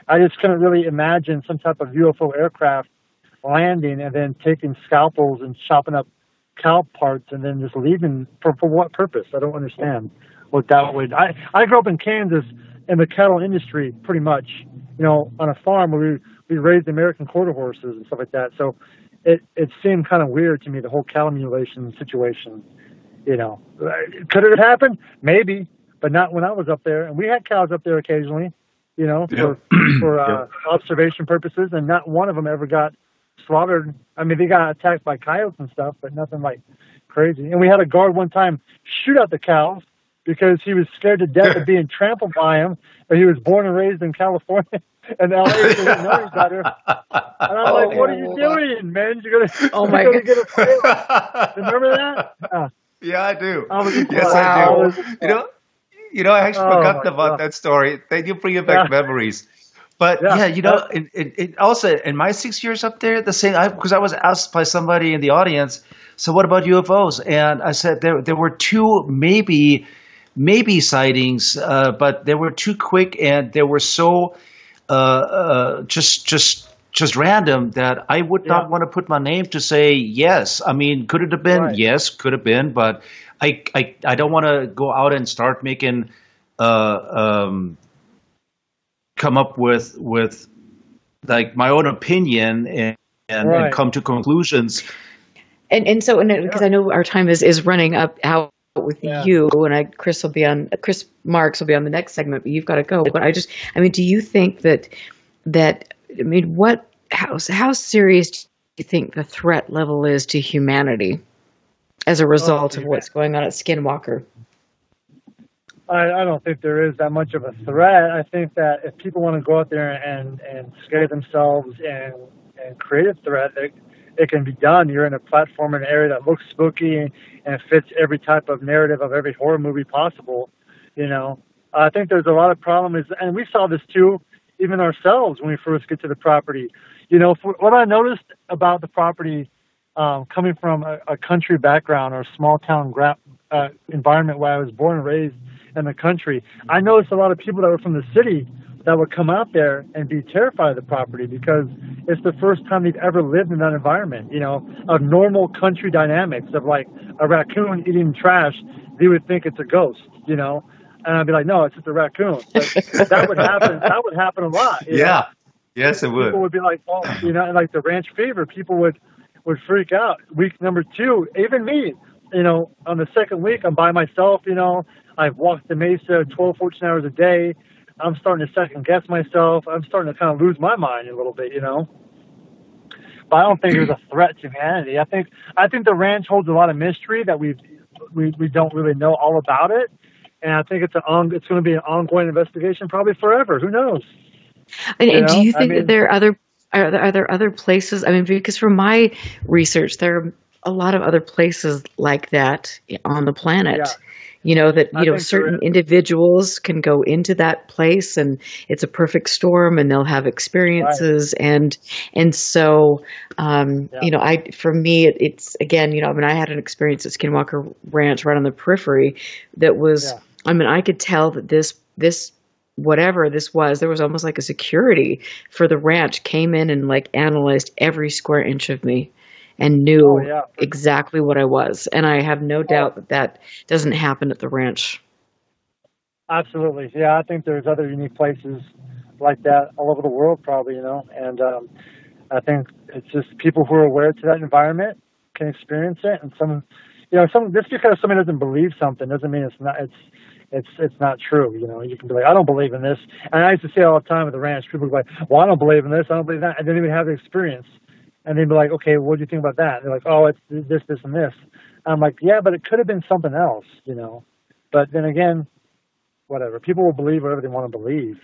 I just couldn't really imagine some type of UFO aircraft landing and then taking scalpels and chopping up cow parts and then just leaving for what purpose? I don't understand what that would. I grew up in Kansas in the cattle industry pretty much, on a farm where we raised American quarter horses and stuff like that. So it seemed kind of weird to me, the whole cow mutilation situation. Could it happen? Maybe. But not when I was up there, and we had cows up there occasionally, for observation purposes, and not one of them ever got slaughtered. They got attacked by coyotes and stuff, but nothing crazy. And we had a guard one time shoot at the cows because he was scared to death of being trampled by him, but he was born and raised in California and LA, so he didn't know any better. And I'm like, what are you doing, man? You're gonna get a fight. Remember that? Yeah, I do. Yes, I do. I actually forgot about that story. Thank you for bringing back memories. But it also in my 6 years up there, the same, because I was asked by somebody in the audience, so what about UFOs? And I said there were two maybe sightings, but they were too quick and they were so just random that I would not want to put my name to say yes. I mean, could it have been? Right. Yes, could have been, but I don't want to go out and start making come up with like my own opinion and come to conclusions. And so because I know our time is running up out with you, and Chris Marx will be on the next segment, but you've got to go. But do you think that how serious do you think the threat level is to humanity as a result of what's going on at Skinwalker? I don't think there is that much of a threat. I think that if people want to go out there and scare themselves and create a threat, it can be done. You're in a platform, an area that looks spooky and fits every type of narrative of every horror movie possible. I think there's a lot of problems, and we saw this too, even ourselves when we first get to the property. What I noticed about the property, coming from a country background or a small town environment where I was born and raised in the country, I noticed a lot of people that were from the city that would come out there and be terrified of the property because it's the first time they've ever lived in that environment, of normal country dynamics of like a raccoon eating trash. They would think it's a ghost, and I'd be like, no, it's just a raccoon. But that would happen. That would happen a lot. Yeah. Yes, it would. People would be like, oh, and like the ranch fever, people would freak out. Week number 2, even me, on the second week, I'm by myself, I've walked the mesa 12, 14 hours a day. I'm starting to second guess myself. I'm starting to kind of lose my mind a little bit, But I don't think there's a threat to humanity. I think the ranch holds a lot of mystery that we don't really know all about it. And I think it's going to be an ongoing investigation probably forever. Who knows? And do you think that there are there other places? I mean, because from my research, there are a lot of other places like that on the planet. Yeah. Certain individuals can go into that place and it's a perfect storm and they'll have experiences. Right. And so, for me, it's again, I had an experience at Skinwalker Ranch right on the periphery that was, I could tell that this whatever this was, there was almost like a security for the ranch came in and like analyzed every square inch of me and knew exactly what I was. And I have no doubt that doesn't happen at the ranch. Absolutely. Yeah, I think there's other unique places like that all over the world probably, and I think it's just people who are aware to that environment can experience it. And just because somebody doesn't believe something doesn't mean it's not true. You can be like, I don't believe in this. And I used to say all the time at the ranch, people would be like, well, I don't believe in this, I don't believe that. And then they would have the experience. And they'd be like, okay, what do you think about that? And they're like, oh, it's this, this, and this. And I'm like, yeah, but it could have been something else, But then again, whatever. People will believe whatever they want to believe.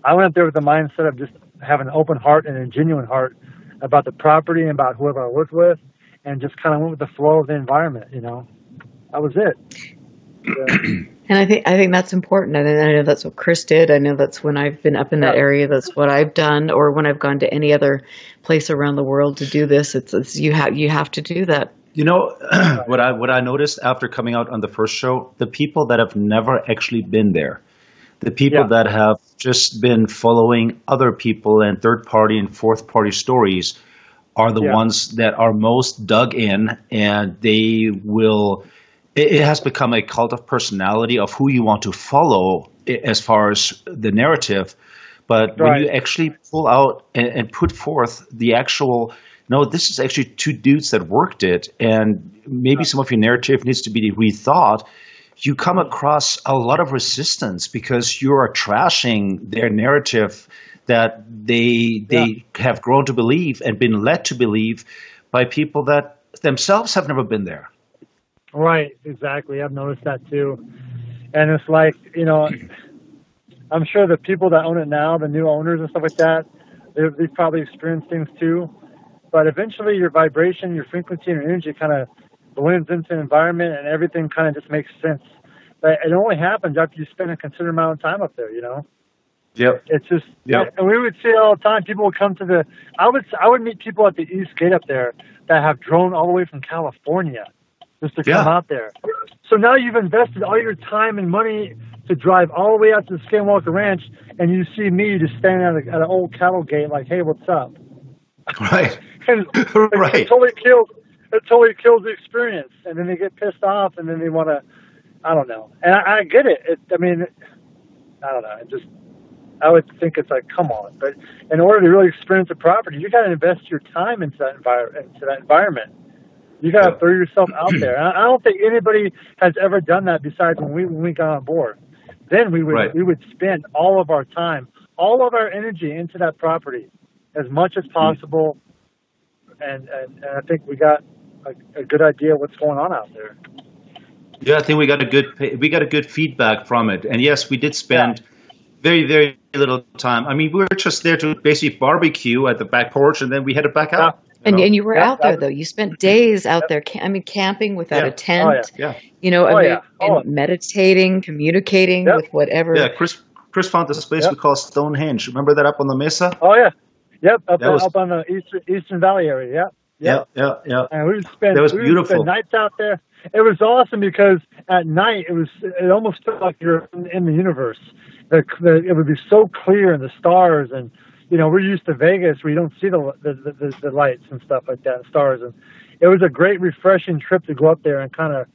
I went up there with the mindset of just having an open heart and a genuine heart about the property and about whoever I worked with, and just kind of went with the flow of the environment, That was it. Yeah. And I think that's important. And I know that's what Chris did. I know that's when I've been up in that area. That's what I've done. Or when I've gone to any other place around the world to do this, it's you have to do that. What I noticed after coming out on the first show, the people that have never actually been there, the people that have just been following other people and third party and fourth party stories are the ones that are most dug in, and they will. It has become a cult of personality of who you want to follow as far as the narrative. But when you actually pull out and put forth the actual, no, this is actually two dudes that worked it, and maybe some of your narrative needs to be rethought, you come across a lot of resistance because you are trashing their narrative that they have grown to believe and been led to believe by people that themselves have never been there. Right, exactly. I've noticed that too. And it's like, I'm sure the people that own it now, the new owners and stuff like that, they've probably experienced things too. But eventually your vibration, your frequency, and your energy kind of blends into the environment and everything kind of just makes sense. But it only happens after you spend a considerable amount of time up there, Yep. It's just, and we would see it all the time. People would come to I would meet people at the East Gate up there that have drone all the way from California just to come out there. So now you've invested all your time and money to drive all the way out to the Skinwalker Ranch, and you see me just standing at an old cattle gate, like, "Hey, what's up?" Right. And right. It totally kills the experience, and then they get pissed off, and then they want to. I don't know, and I get it. I don't know. I would think it's like, come on. But in order to really experience a property, you got to invest your time into that environment. You got to throw yourself out there. And I don't think anybody has ever done that besides when we got on board. Then we would spend all of our time, all of our energy into that property as much as possible. And I think we got a good idea of what's going on out there. Yeah, I think we got a good feedback from it. And yes, we did spend very, very little time. I mean, we were just there to basically barbecue at the back porch, and then we headed back out. And you were out there, though. You spent days out there, camping without a tent, meditating, communicating with whatever. Yeah, Chris found this place we call Stonehenge. Remember that up on the mesa? Oh, yeah. Yep, up on the Eastern Valley area, Yeah. And we would spend nights out there. It was awesome because at night it almost felt like you're in the universe. It would be so clear in the stars, and we're used to Vegas where you don't see the lights and stuff like that, stars, and it was a great refreshing trip to go up there and kind of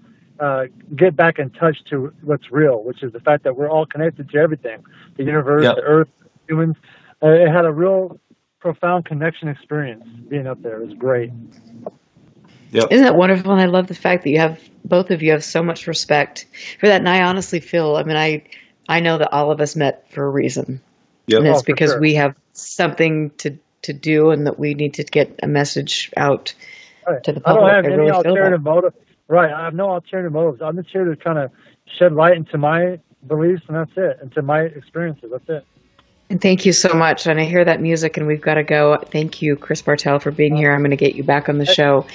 get back in touch to what's real, which is the fact that we're all connected to everything, the universe, the earth, humans. It had a real profound connection experience being up there. It was great. Yep. Isn't that wonderful? And I love the fact that both of you have so much respect for that. And I honestly feel, I know that all of us met for a reason. Yep. And it's because we have something to do, and that we need to get a message out to the public. I don't have any alternative motive. Right. I have no alternative motives. I'm just here to kind of shed light into my beliefs, and that's it, into my experiences. That's it. And thank you so much. And I hear that music, and we've got to go. Thank you, Chris Bartel, for being here. I'm going to get you back on the show.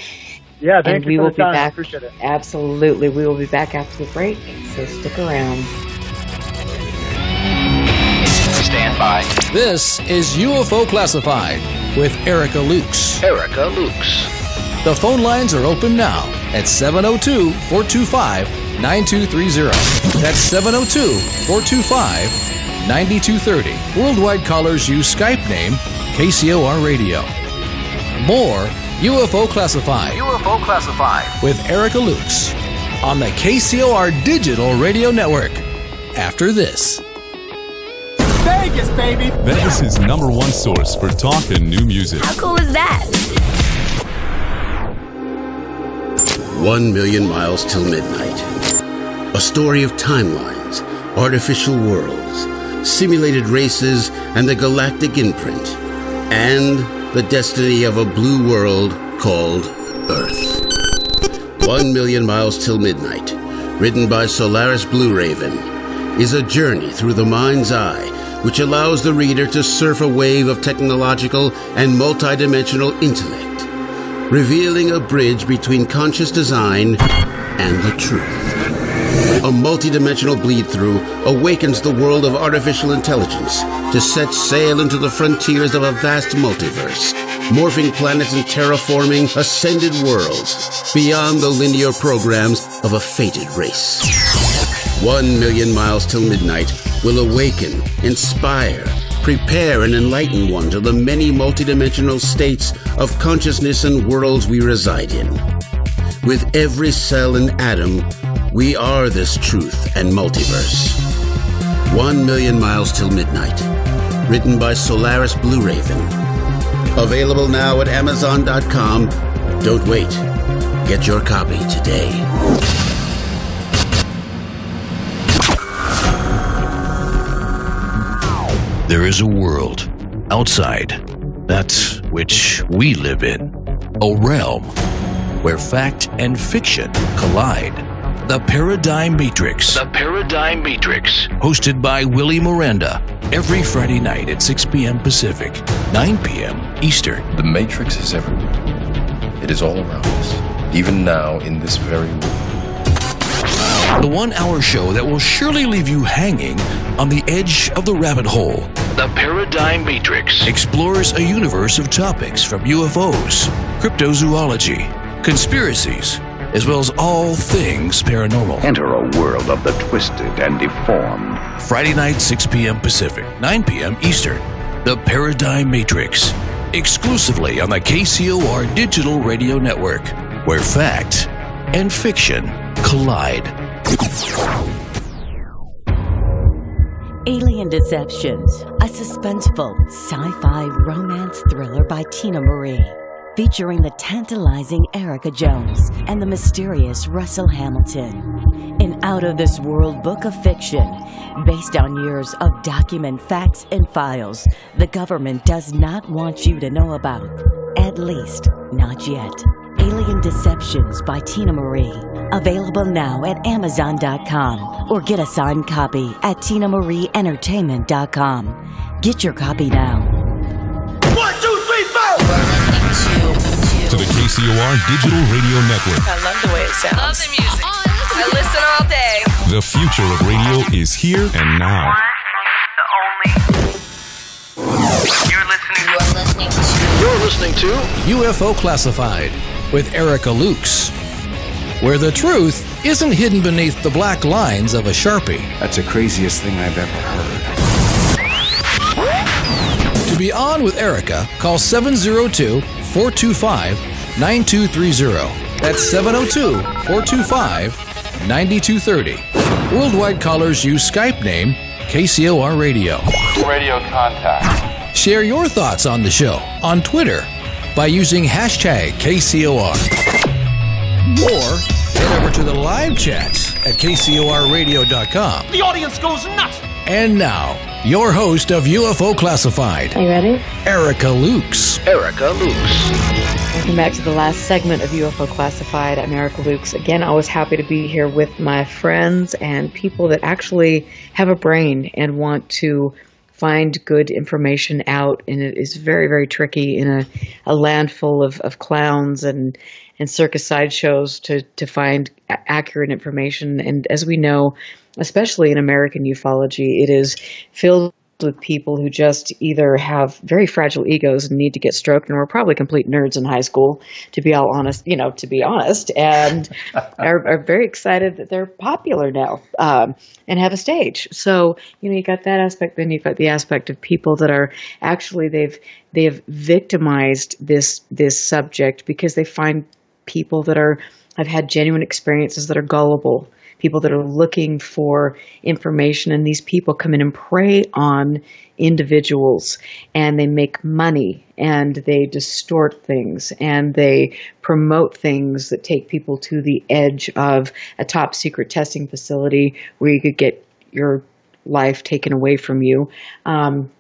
Yeah, thank you. We will be back. I appreciate it. Absolutely. We will be back after the break, so stick around. Stand by. This is UFO Classified with Erica Lukes. The phone lines are open now at 702-425-9230. That's 702-425-9230. Worldwide callers use Skype name KCOR Radio. More UFO Classified with Erica Lukes on the KCOR Digital Radio Network. After this. Vegas, baby! Vegas' #1 source for talk and new music. How cool is that? 1 million miles till midnight. A story of timelines, artificial worlds, simulated races, and the galactic imprint, and the destiny of a blue world called Earth. 1 million miles till midnight, written by Solaris Blue Raven, is a journey through the mind's eye which allows the reader to surf a wave of technological and multidimensional intellect, revealing a bridge between conscious design and the truth. A multidimensional bleed-through awakens the world of artificial intelligence to set sail into the frontiers of a vast multiverse, morphing planets and terraforming ascended worlds beyond the linear programs of a fated race. 1 million miles till midnight will awaken, inspire, prepare, and enlighten one to the many multidimensional states of consciousness and worlds we reside in. With every cell and atom, we are this truth and multiverse. 1 million miles till midnight. Written by Solaris Blue Raven. Available now at Amazon.com. Don't wait. Get your copy today. There is a world outside that which we live in. A realm where fact and fiction collide. The Paradigm Matrix. Hosted by Willie Miranda. Every Friday night at 6 p.m. Pacific, 9 p.m. Eastern. The Matrix is everywhere. It is all around us. Even now in this very room. The 1-hour show that will surely leave you hanging on the edge of the rabbit hole. The Paradigm Matrix explores a universe of topics from UFOs, cryptozoology, conspiracies, as well as all things paranormal. Enter a world of the twisted and deformed. Friday night, 6 p.m. Pacific, 9 p.m. Eastern. The Paradigm Matrix. Exclusively on the KCOR Digital Radio Network, where fact and fiction collide. Alien Deceptions, a suspenseful sci-fi romance thriller by Tina Marie, featuring the tantalizing Erica Jones and the mysterious Russell Hamilton. An out-of-this-world book of fiction based on years of document facts and files the government does not want you to know about. At least, not yet. Alien Deceptions by Tina Marie. Available now at Amazon.com or get a signed copy at TinaMarieEntertainment.com. Get your copy now. 1, 2, 3, 4! To the KCOR Digital Radio Network. I love the way it sounds. Love the music. I listen all day. The future of radio is here and now. You're listening to UFO Classified with Erica Lukes, where the truth isn't hidden beneath the black lines of a Sharpie. That's the craziest thing I've ever heard. To be on with Erica, call 702-425-9230. That's 702-425-9230. Worldwide callers use Skype name KCOR Radio. Radio contact. Share your thoughts on the show on Twitter by using hashtag KCOR. Or head over to the live chats at KCORradio.com. The audience goes nuts. And now, your host of UFO Classified. Are you ready? Erica Lukes. Erica Lukes. Welcome back to the last segment of UFO Classified. I'm Erica Lukes. Again, always happy to be here with my friends and people that actually have a brain and want to find good information out. And it is very, very tricky in a land full of clowns and circus sideshows to find accurate information. And as we know, especially in American ufology, it is filled with people who just either have very fragile egos and need to get stroked, and were probably complete nerds in high school, to be all honest, and are very excited that they're popular now and have a stage. So, you got that aspect. Then you've got the aspect of people that are actually they've victimized this subject because they find people that have had genuine experiences that are gullible. People that are looking for information, and these people come in and prey on individuals, and they make money, and they distort things, and they promote things that take people to the edge of a top secret testing facility where you could get your life taken away from you, and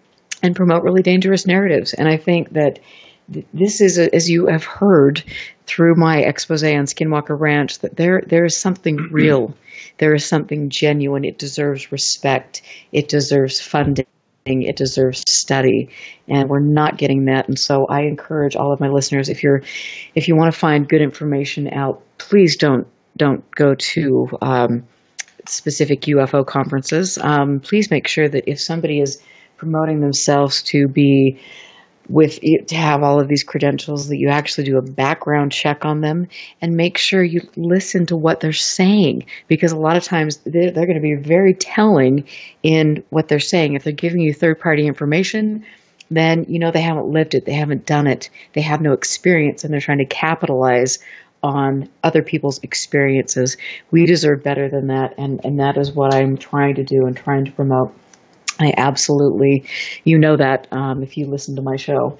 promote really dangerous narratives. And I think that this is, as you have heard through my expose on Skinwalker Ranch, that there is something real. There is something genuine. It deserves respect. It deserves funding. It deserves study. And we're not getting that. And so I encourage all of my listeners, if you want to find good information out, please don't go to specific UFO conferences. Please make sure that if somebody is promoting themselves to have all of these credentials, that you actually do a background check on them and make sure you listen to what they're saying, because a lot of times they're going to be very telling in what they're saying. If they're giving you third-party information, then they haven't lived it, they haven't done it, they have no experience, and they're trying to capitalize on other people's experiences. We deserve better than that, and that is what I'm trying to do and trying to promote. I absolutely, that if you listen to my show,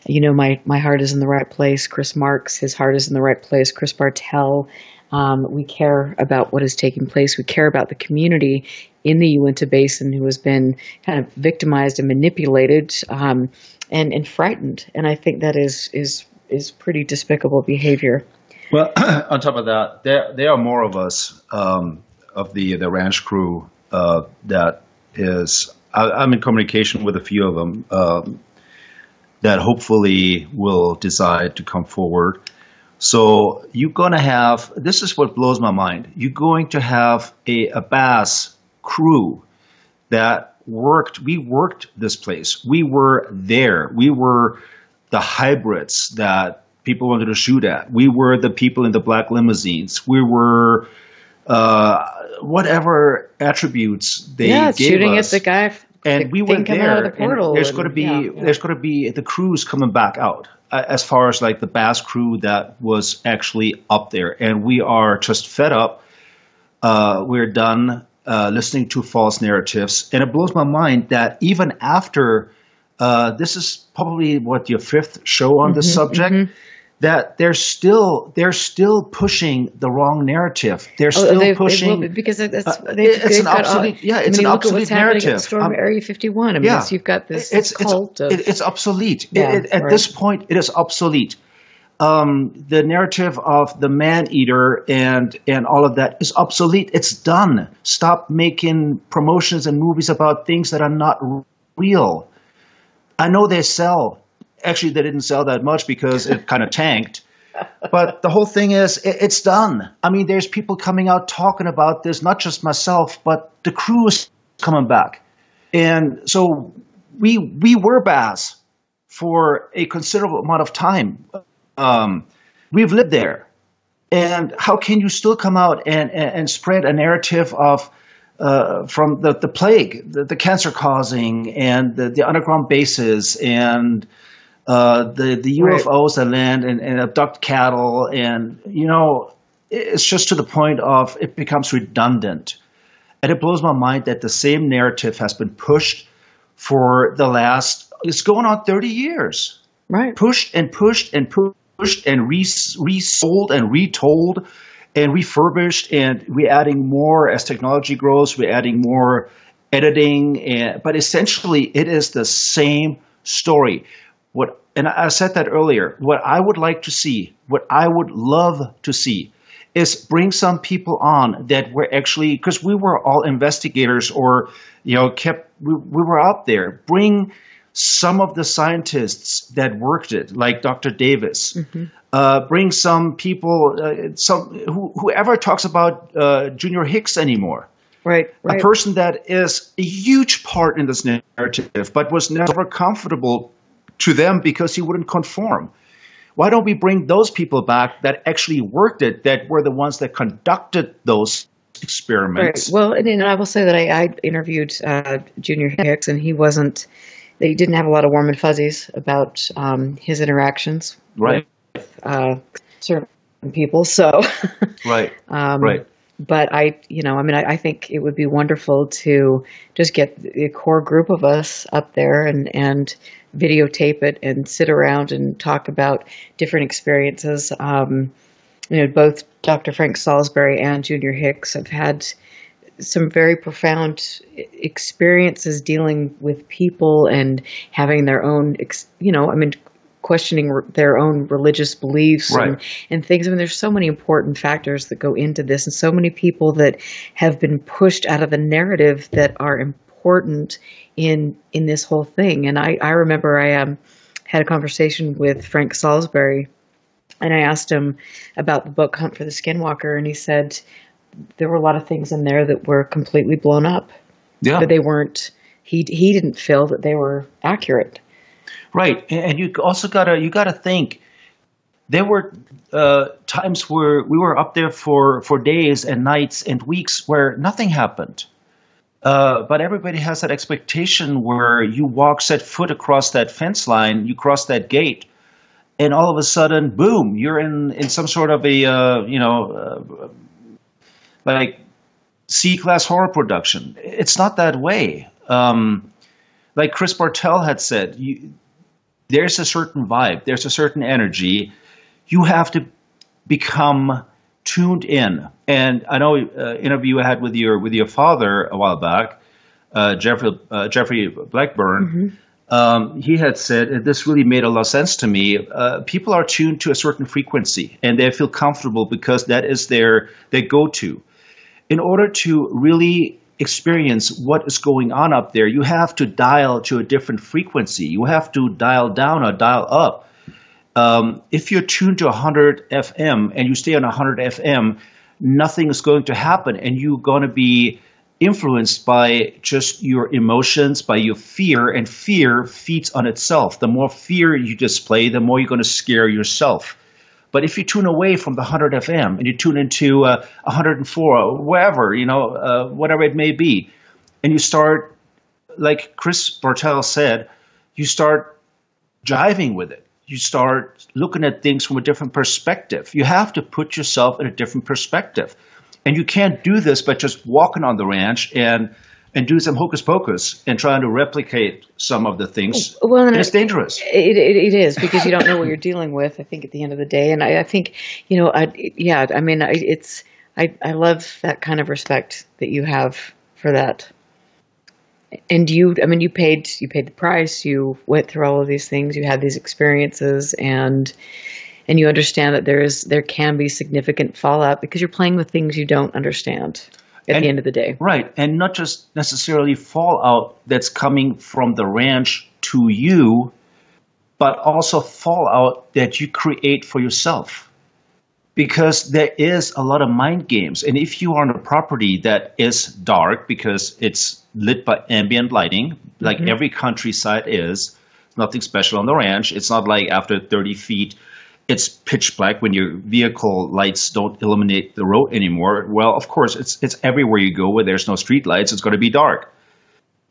my heart is in the right place. Chris Marx, his heart is in the right place. Chris Bartel, we care about what is taking place. We care about the community in the Uinta Basin who has been kind of victimized and manipulated and frightened. And I think that is pretty despicable behavior. Well, on top of that, there are more of us of the ranch crew that is. I'm in communication with a few of them that hopefully will decide to come forward. So you're going to have, this is what blows my mind, you're going to have a bass crew that we worked this place. We were there. We were the hybrids that people wanted to shoot at. We were the people in the black limousines. We were whatever attributes they gave shooting us. At the guy. And we went there. Out of the portal, there's going to be the crews coming back out as far as like the Bass crew that was actually up there, and we are just fed up. We're done listening to false narratives, and it blows my mind that even after this is probably your fifth show on this subject, that they're still pushing the wrong narrative. They're still pushing because it's an obsolete it's an obsolete narrative. Storm Area 51. I mean, you've got this cult. It's obsolete. At this point, it is obsolete. The narrative of the man-eater and all of that is obsolete. It's done. Stop making promotions and movies about things that are not real. I know they sell. Actually, they didn't sell that much because it kind of tanked. But the whole thing is, it's done. I mean, there's people coming out talking about this, not just myself, but the crew is coming back. And so we were Bass for a considerable amount of time. We've lived there. And how can you still come out and spread a narrative of from the plague, the cancer causing, and the underground bases, and the UFOs that land and abduct cattle, and it's just to the point of it becomes redundant, and it blows my mind that the same narrative has been pushed for the last, it's going on 30 years, right? Pushed and pushed and pushed and resold and retold and refurbished, and we're adding more as technology grows. We're adding more editing, but essentially it is the same story. And I said that earlier, what I would like to see, what I would love to see, is bring some people on that were actually, because we were all investigators, or we were out there. Bring some of the scientists that worked it, like Dr. Davis. Bring some people, whoever talks about Junior Hicks anymore. Right. A person that is a huge part in this narrative, but was never comfortable to them because he wouldn't conform. Why don't we bring those people back that actually worked it, that were the ones that conducted those experiments? Right. Well, and I will say that I interviewed Junior Hicks, and he didn't have a lot of warm and fuzzies about his interactions with certain people. So, right. But I think it would be wonderful to just get a core group of us up there and videotape it and sit around and talk about different experiences. Both Dr. Frank Salisbury and Junior Hicks have had some very profound experiences dealing with people and having their own, questioning their own religious beliefs and things. I mean, there's so many important factors that go into this, and so many people that have been pushed out of the narrative that are important in this whole thing. And I remember I had a conversation with Frank Salisbury, and I asked him about the book Hunt for the Skinwalker, and he said there were a lot of things in there that were completely blown up. Yeah. But they weren't, he didn't feel that they were accurate. Right. And you also gotta think, there were times where we were up there for days and nights and weeks where nothing happened. But everybody has that expectation where you set foot across that fence line, you cross that gate, and all of a sudden, boom, you're in some sort of a, like C-class horror production. It's not that way. Like Chris Bartel had said, there's a certain vibe, there's a certain energy. You have to become tuned in. And I know interview I had with your father a while back, Jeffrey Blackburn. He had said, and this really made a lot of sense to me, people are tuned to a certain frequency and they feel comfortable because that is their go-to. In order to really experience what is going on up there, you have to dial to a different frequency. You have to dial down or dial up. If you're tuned to 100 FM and you stay on 100 FM, nothing is going to happen, and you're going to be influenced by just your emotions, by your fear, and fear feeds on itself. The more fear you display, the more you're going to scare yourself. But if you tune away from the 100 FM and you tune into 104 or wherever, whatever it may be, and you start, like Chris Bartel said, you start jiving with it. You start looking at things from a different perspective. You have to put yourself in a different perspective. And you can't do this by just walking on the ranch and do some hocus pocus and trying to replicate some of the things. Well, and it's dangerous. It is, because you don't know what you're dealing with, I think, at the end of the day. And I think, I love that kind of respect that you have for that. And you paid the price. You went through all of these things. You had these experiences, and you understand that there can be significant fallout because you're playing with things you don't understand at the end of the day. Right, and not just necessarily fallout that's coming from the ranch to you, but also fallout that you create for yourself. Because there is a lot of mind games. And if you are on a property that is dark because it's lit by ambient lighting, like every countryside is, nothing special on the ranch. It's not like after 30 feet, it's pitch black when your vehicle lights don't illuminate the road anymore. Well, of course, it's everywhere you go where there's no street lights. It's going to be dark.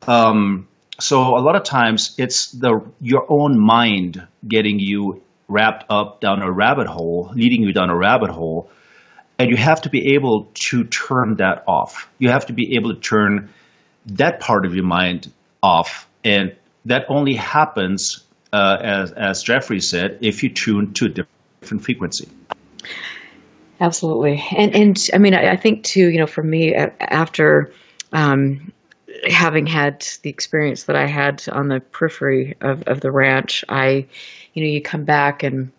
So a lot of times it's your own mind getting you wrapped up down a rabbit hole, leading you down a rabbit hole, and you have to be able to turn that off. You have to be able to turn that part of your mind off, and that only happens, as Jeffrey said, if you tune to a different frequency. Absolutely, and I think too, for me, after having had the experience that I had on the periphery of the ranch, you come back and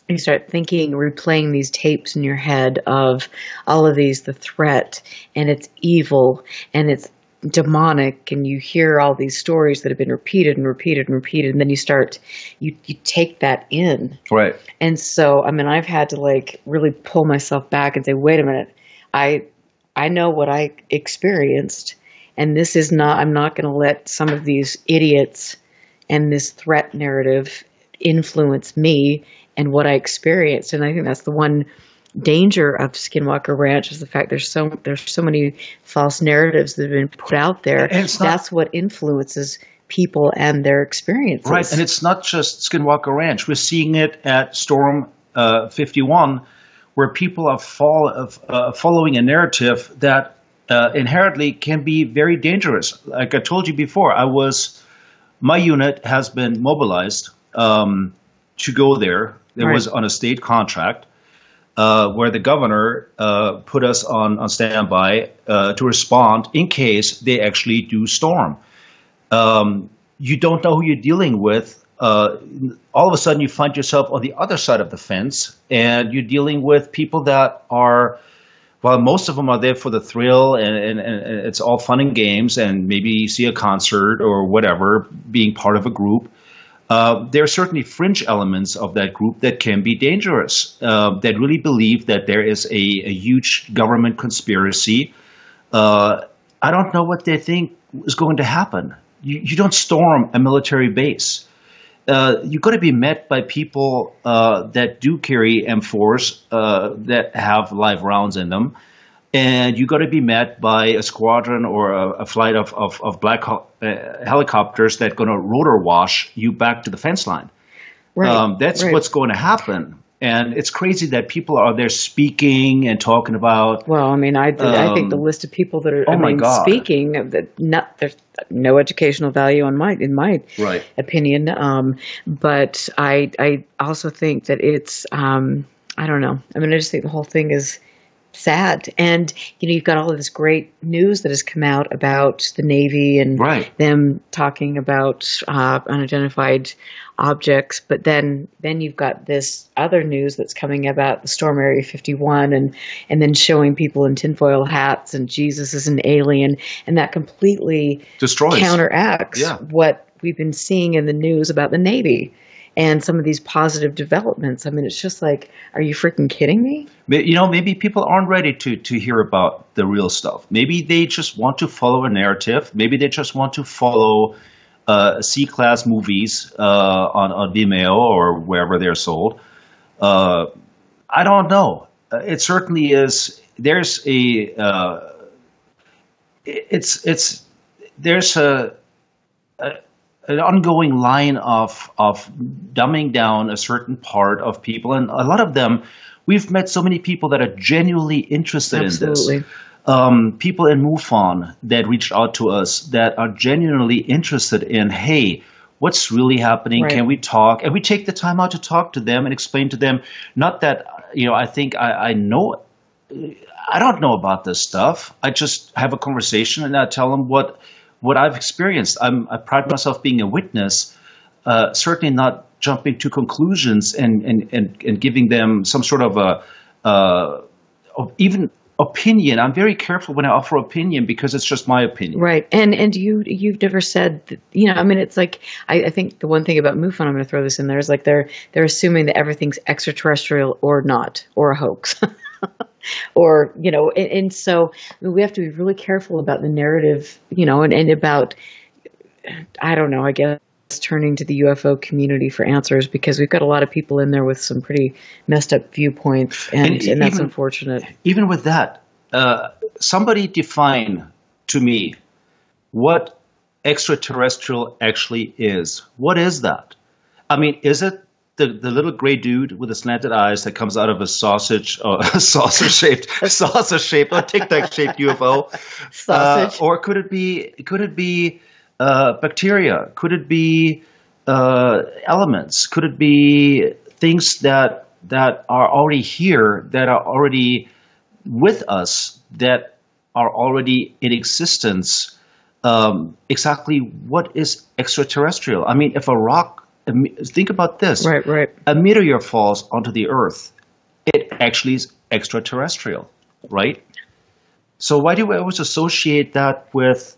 you start thinking, replaying these tapes in your head of all of these, the threat, and it's evil, and it's demonic, and you hear all these stories that have been repeated and repeated and repeated, and then you take that in. Right. And so, I've had to really pull myself back and say, wait a minute, I know what I experienced, and this is not, I'm not going to let some of these idiots and this threat narrative influence me and what I experienced. And I think that's the one danger of Skinwalker Ranch, is the fact there's so many false narratives that have been put out there. That's what influences people and their experiences. Right, and it's not just Skinwalker Ranch. We're seeing it at Storm 51, where people are following a narrative that inherently can be very dangerous. Like I told you before, my unit has been mobilized to go there. It was on a state contract where the governor put us on standby to respond in case they actually do storm. You don't know who you're dealing with. All of a sudden, you find yourself on the other side of the fence, and you're dealing with people that are, well, most of them are there for the thrill, and it's all fun and games, and maybe you see a concert or whatever, being part of a group. There are certainly fringe elements of that group that can be dangerous, that really believe that there is a huge government conspiracy. I don't know what they think is going to happen. You don't storm a military base. You've got to be met by people that do carry M4s that have live rounds in them. And you got to be met by a squadron or a flight of black helicopters that going to rotor wash you back to the fence line. Right. That's what's going to happen. And it's crazy that people are there speaking and talking about. Well, I think the list of people that are speaking, there's no educational value in my opinion. But I also think that it's I don't know. I just think the whole thing is sad. And you've got all of this great news that has come out about the Navy and them talking about unidentified objects, but then you've got this other news that's coming about the Storm Area 51 and then showing people in tinfoil hats and Jesus is an alien, and that completely counteracts what we've been seeing in the news about the Navy and some of these positive developments. It's just like, are you freaking kidding me? Maybe people aren't ready to hear about the real stuff. Maybe they just want to follow a narrative. Maybe they just want to follow C-class movies on Vimeo or wherever they're sold. I don't know. It certainly is. There's an ongoing line of dumbing down a certain part of people, and a lot of them, we've met so many people that are genuinely interested in this. People in MUFON that reached out to us that are genuinely interested in, hey, what's really happening? Right. Can we talk? And we take the time out to talk to them and explain to them, not that, I think I know, I don't know about this stuff. I just have a conversation and I tell them what I've experienced. I pride myself being a witness, certainly not jumping to conclusions and giving them some sort of even opinion. I'm very careful when I offer opinion because it's just my opinion. Right. And you've never said that, it's like, I think the one thing about MUFON, I'm going to throw this in there, is like they're assuming that everything's extraterrestrial or not, or a hoax. Or, and so we have to be really careful about the narrative, and about, I don't know, I guess, turning to the UFO community for answers, because we've got a lot of people in there with some pretty messed up viewpoints, and that's unfortunate. Even with that, somebody define to me what extraterrestrial actually is. What is that? I mean, is it the little gray dude with the slanted eyes that comes out of a sausage, saucer-shaped or tic-tac-shaped UFO? Sausage. Or could it be bacteria? Could it be elements? Could it be things that are already here, that are already with us, that are already in existence? Exactly what is extraterrestrial? I mean, if a rock, think about this. Right. A meteor falls onto the Earth. It actually is extraterrestrial, right? So why do we always associate that with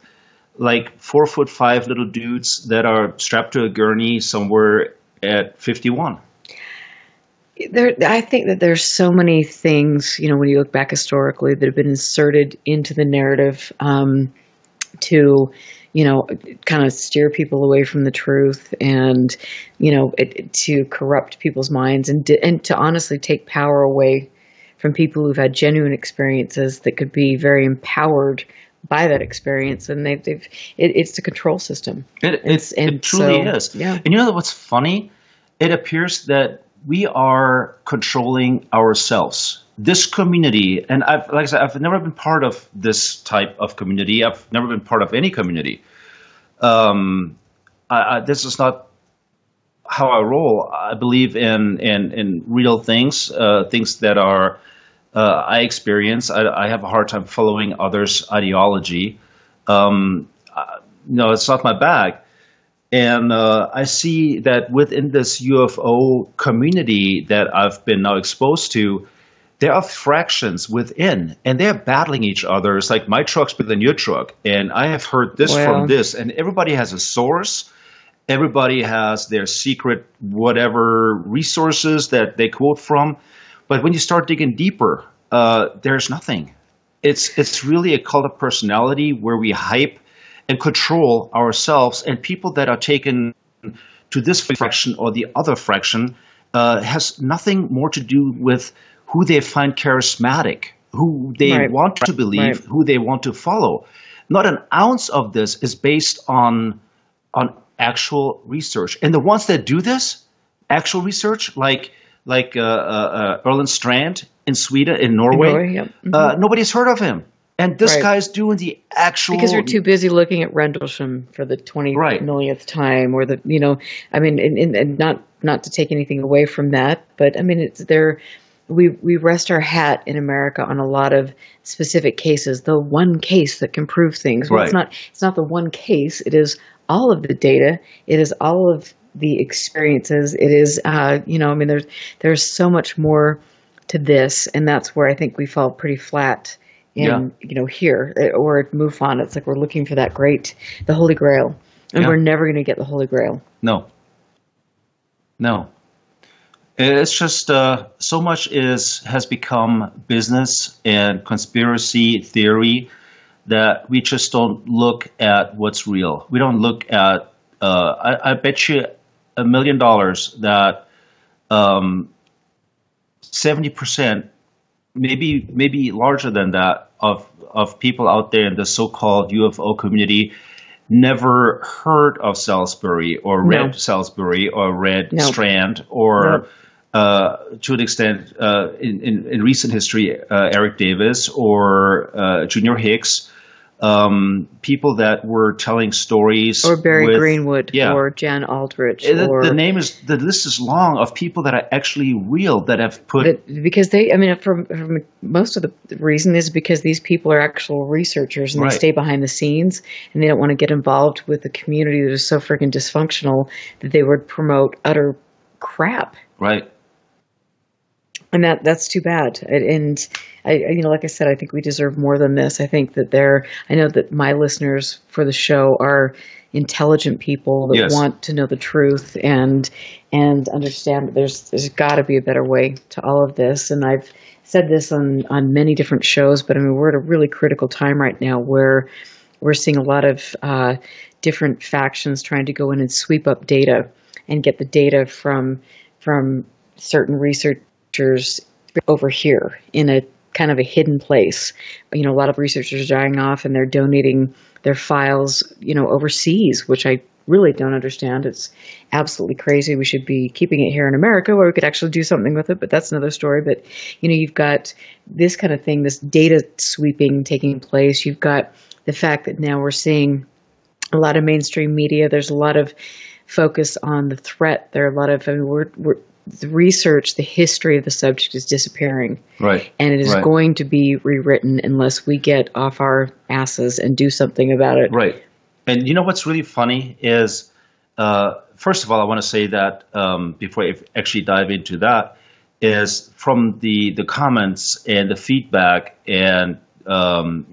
like 4'5" little dudes that are strapped to a gurney somewhere at 51? I think that there's so many things, when you look back historically, that have been inserted into the narrative to, kind of steer people away from the truth, and, to corrupt people's minds, and to honestly take power away from people who've had genuine experiences that could be very empowered by that experience. And it's the control system. It truly is. Yeah. And what's funny? It appears that we are controlling ourselves. This community, and I've never been part of this type of community. I've never been part of any community. This is not how I roll. I believe in real things, things that are I experience. I have a hard time following others' ideology. It's not my bag. And I see that within this UFO community that I've been now exposed to, there are fractions within, and they're battling each other. It's like, my truck's bigger than your truck, and I have heard this from this, and everybody has a source. Everybody has their secret whatever resources that they quote from. But when you start digging deeper, there's nothing. It's really a cult of personality where we hype and control ourselves, and people that are taken to this fraction or the other fraction has nothing more to do with who they find charismatic, who they want to believe, who they want to follow. Not an ounce of this is based on actual research. And the ones that do this, actual research, like Erland Strand in Sweden, in Norway, nobody's heard of him. And this guy's doing the actual... Because you're too busy looking at Rendlesham for the 20 millionth time, or and not to take anything away from that, but I mean, it's there. We rest our hat in America on a lot of specific cases. The one case that can prove things. Well, it's not the one case. It is all of the data. It is all of the experiences. It is, there's so much more to this, and that's where I think we fall pretty flat in, here, or at MUFON. It's like we're looking for the Holy Grail, and we're never going to get the Holy Grail. No. It's just so much has become business and conspiracy theory that we just don't look at what's real. We don't look at. I bet you $1 million that 70%, maybe larger than that, of people out there in the so-called UFO community never heard of Salisbury or read Salisbury or read Strand or to an extent in recent history Eric Davis or Junior Hicks, people that were telling stories, or Barry Greenwood, or Jan Aldrich. The list is long of people that are actually real, that have put, because from most of the reason is because these people are actual researchers and they stay behind the scenes and they don't want to get involved with a community that is so freaking dysfunctional that they would promote utter crap. Right. And that's too bad. And like I said, I think we deserve more than this. I think that I know that my listeners for the show are intelligent people that want to know the truth and understand that there's got to be a better way to all of this. And I've said this on many different shows, but we're at a really critical time right now where we're seeing a lot of different factions trying to go in and sweep up data and get the data from certain researchers over here in a kind of a hidden place. A lot of researchers are dying off and they're donating their files, overseas, which I really don't understand. It's absolutely crazy. We should be keeping it here in America where we could actually do something with it, but that's another story. But, you've got this kind of thing, this data sweeping taking place. You've got the fact that now we're seeing a lot of mainstream media. There's a lot of focus on the threat. There are a lot of, the research, the history of the subject is disappearing. Right. And it is going to be rewritten unless we get off our asses and do something about it. Right. And what's really funny is, first of all, I want to say that before I actually dive into that, is from the comments and the feedback and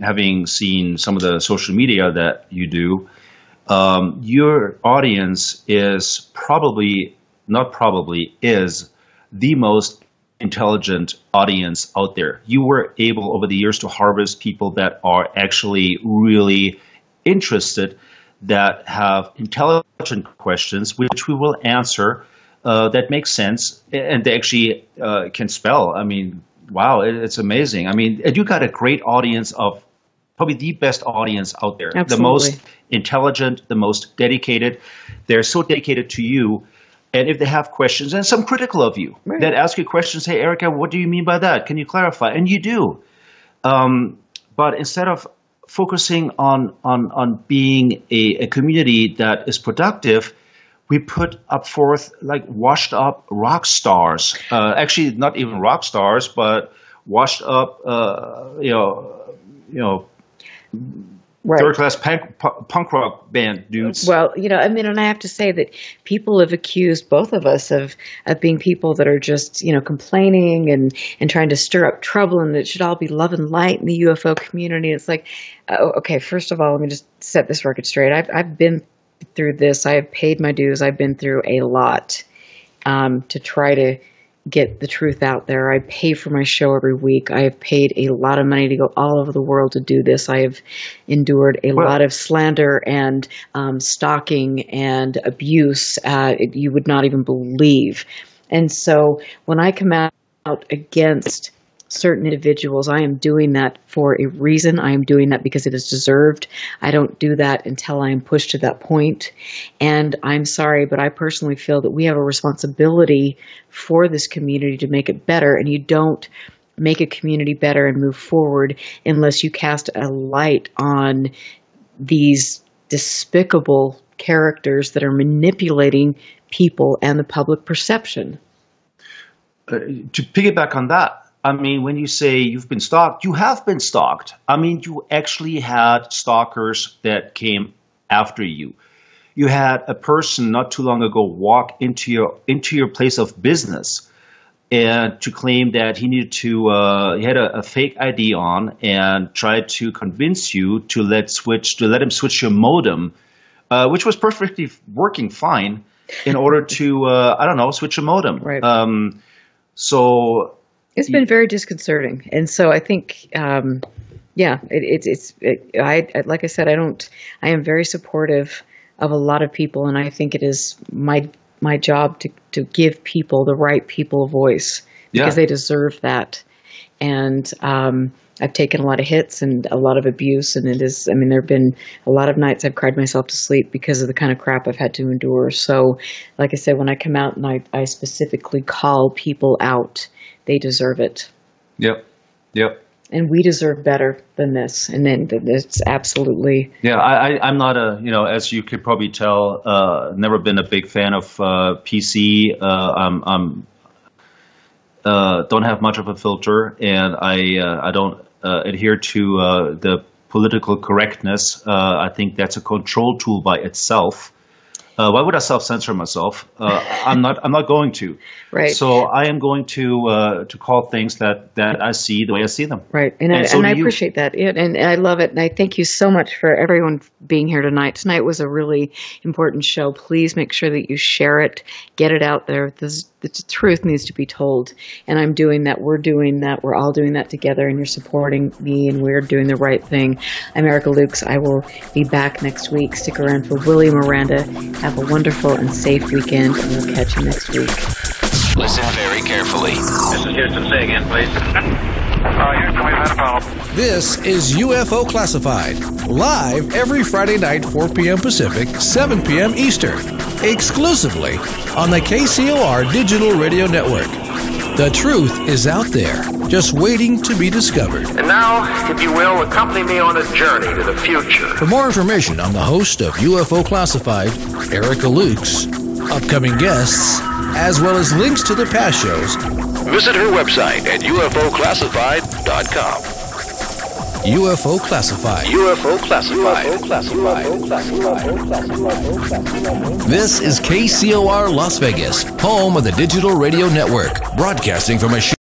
having seen some of the social media that you do, your audience is is the most intelligent audience out there. You were able over the years to harvest people that are actually really interested, that have intelligent questions, which we will answer, that make sense, and they actually can spell. Wow, it's amazing. And you got a great audience of probably the best audience out there. Absolutely. The most intelligent, the most dedicated. They're so dedicated to you. And if they have questions, and some critical of you, that ask you questions, hey, Erica, what do you mean by that? Can you clarify? And you do. But instead of focusing on being a community that is productive, we put up forth like washed up rock stars. Actually, not even rock stars, but washed up, third-class punk rock band dudes. Well, and I have to say that people have accused both of us of being people that are just, complaining and trying to stir up trouble, and it should all be love and light in the UFO community. It's like, okay, first of all, let me just set this record straight. I've been through this. I have paid my dues. I've been through a lot to try to get the truth out there. I pay for my show every week. I have paid a lot of money to go all over the world to do this. I have endured a lot of slander and stalking and abuse. You would not even believe. And so when I come out against certain individuals, I am doing that for a reason. I am doing that because it is deserved. I don't do that until I am pushed to that point. And I'm sorry, but I personally feel that we have a responsibility for this community to make it better. And you don't make a community better and move forward unless you cast a light on these despicable characters that are manipulating people and the public perception. To piggyback on that, when you say you've been stalked, you have been stalked. You actually had stalkers that came after you. You had a person not too long ago walk into your place of business and to claim that he needed to he had a fake ID on and tried to convince you to let him switch your modem, which was perfectly working fine, in order to switch a modem. Right. So. It's been very disconcerting, and so I think, like I said, I am very supportive of a lot of people, and I think it is my job to give people, the right people, a voice, because they deserve that. And I've taken a lot of hits and a lot of abuse, and there have been a lot of nights I've cried myself to sleep because of the kind of crap I've had to endure. So, like I said, when I come out and I specifically call people out, they deserve it. Yep. And we deserve better than this. And then it's absolutely... Yeah, I'm not as you could probably tell, never been a big fan of PC. I'm don't have much of a filter, and I don't adhere to the political correctness. I think that's a control tool by itself. Why would I self-censor myself? I'm not going to. Right. So I am going to call things that I see the way I see them. Right. And I appreciate that. And I love it. And I thank you so much for everyone being here tonight. Tonight was a really important show. Please make sure that you share it, get it out there. The truth needs to be told. And I'm doing that. We're doing that. We're all doing that together. And you're supporting me, and we're doing the right thing. I'm Erica Lukes. I will be back next week. Stick around for Willie Miranda. Have a wonderful and safe weekend, and we'll catch you next week. Listen very carefully. This is Houston. Say again, please. Houston, we've had a problem. This is UFO Classified, live every Friday night, 4 p.m. Pacific, 7 p.m. Eastern, exclusively on the KCOR Digital Radio Network. The truth is out there, just waiting to be discovered. And now, if you will, accompany me on a journey to the future. For more information on the host of UFO Classified, Erica Lukes, upcoming guests, as well as links to the past shows, visit her website at UFOclassified.com. UFO Classified. UFO Classified. This is KCOR Las Vegas, home of the Digital Radio Network, broadcasting from a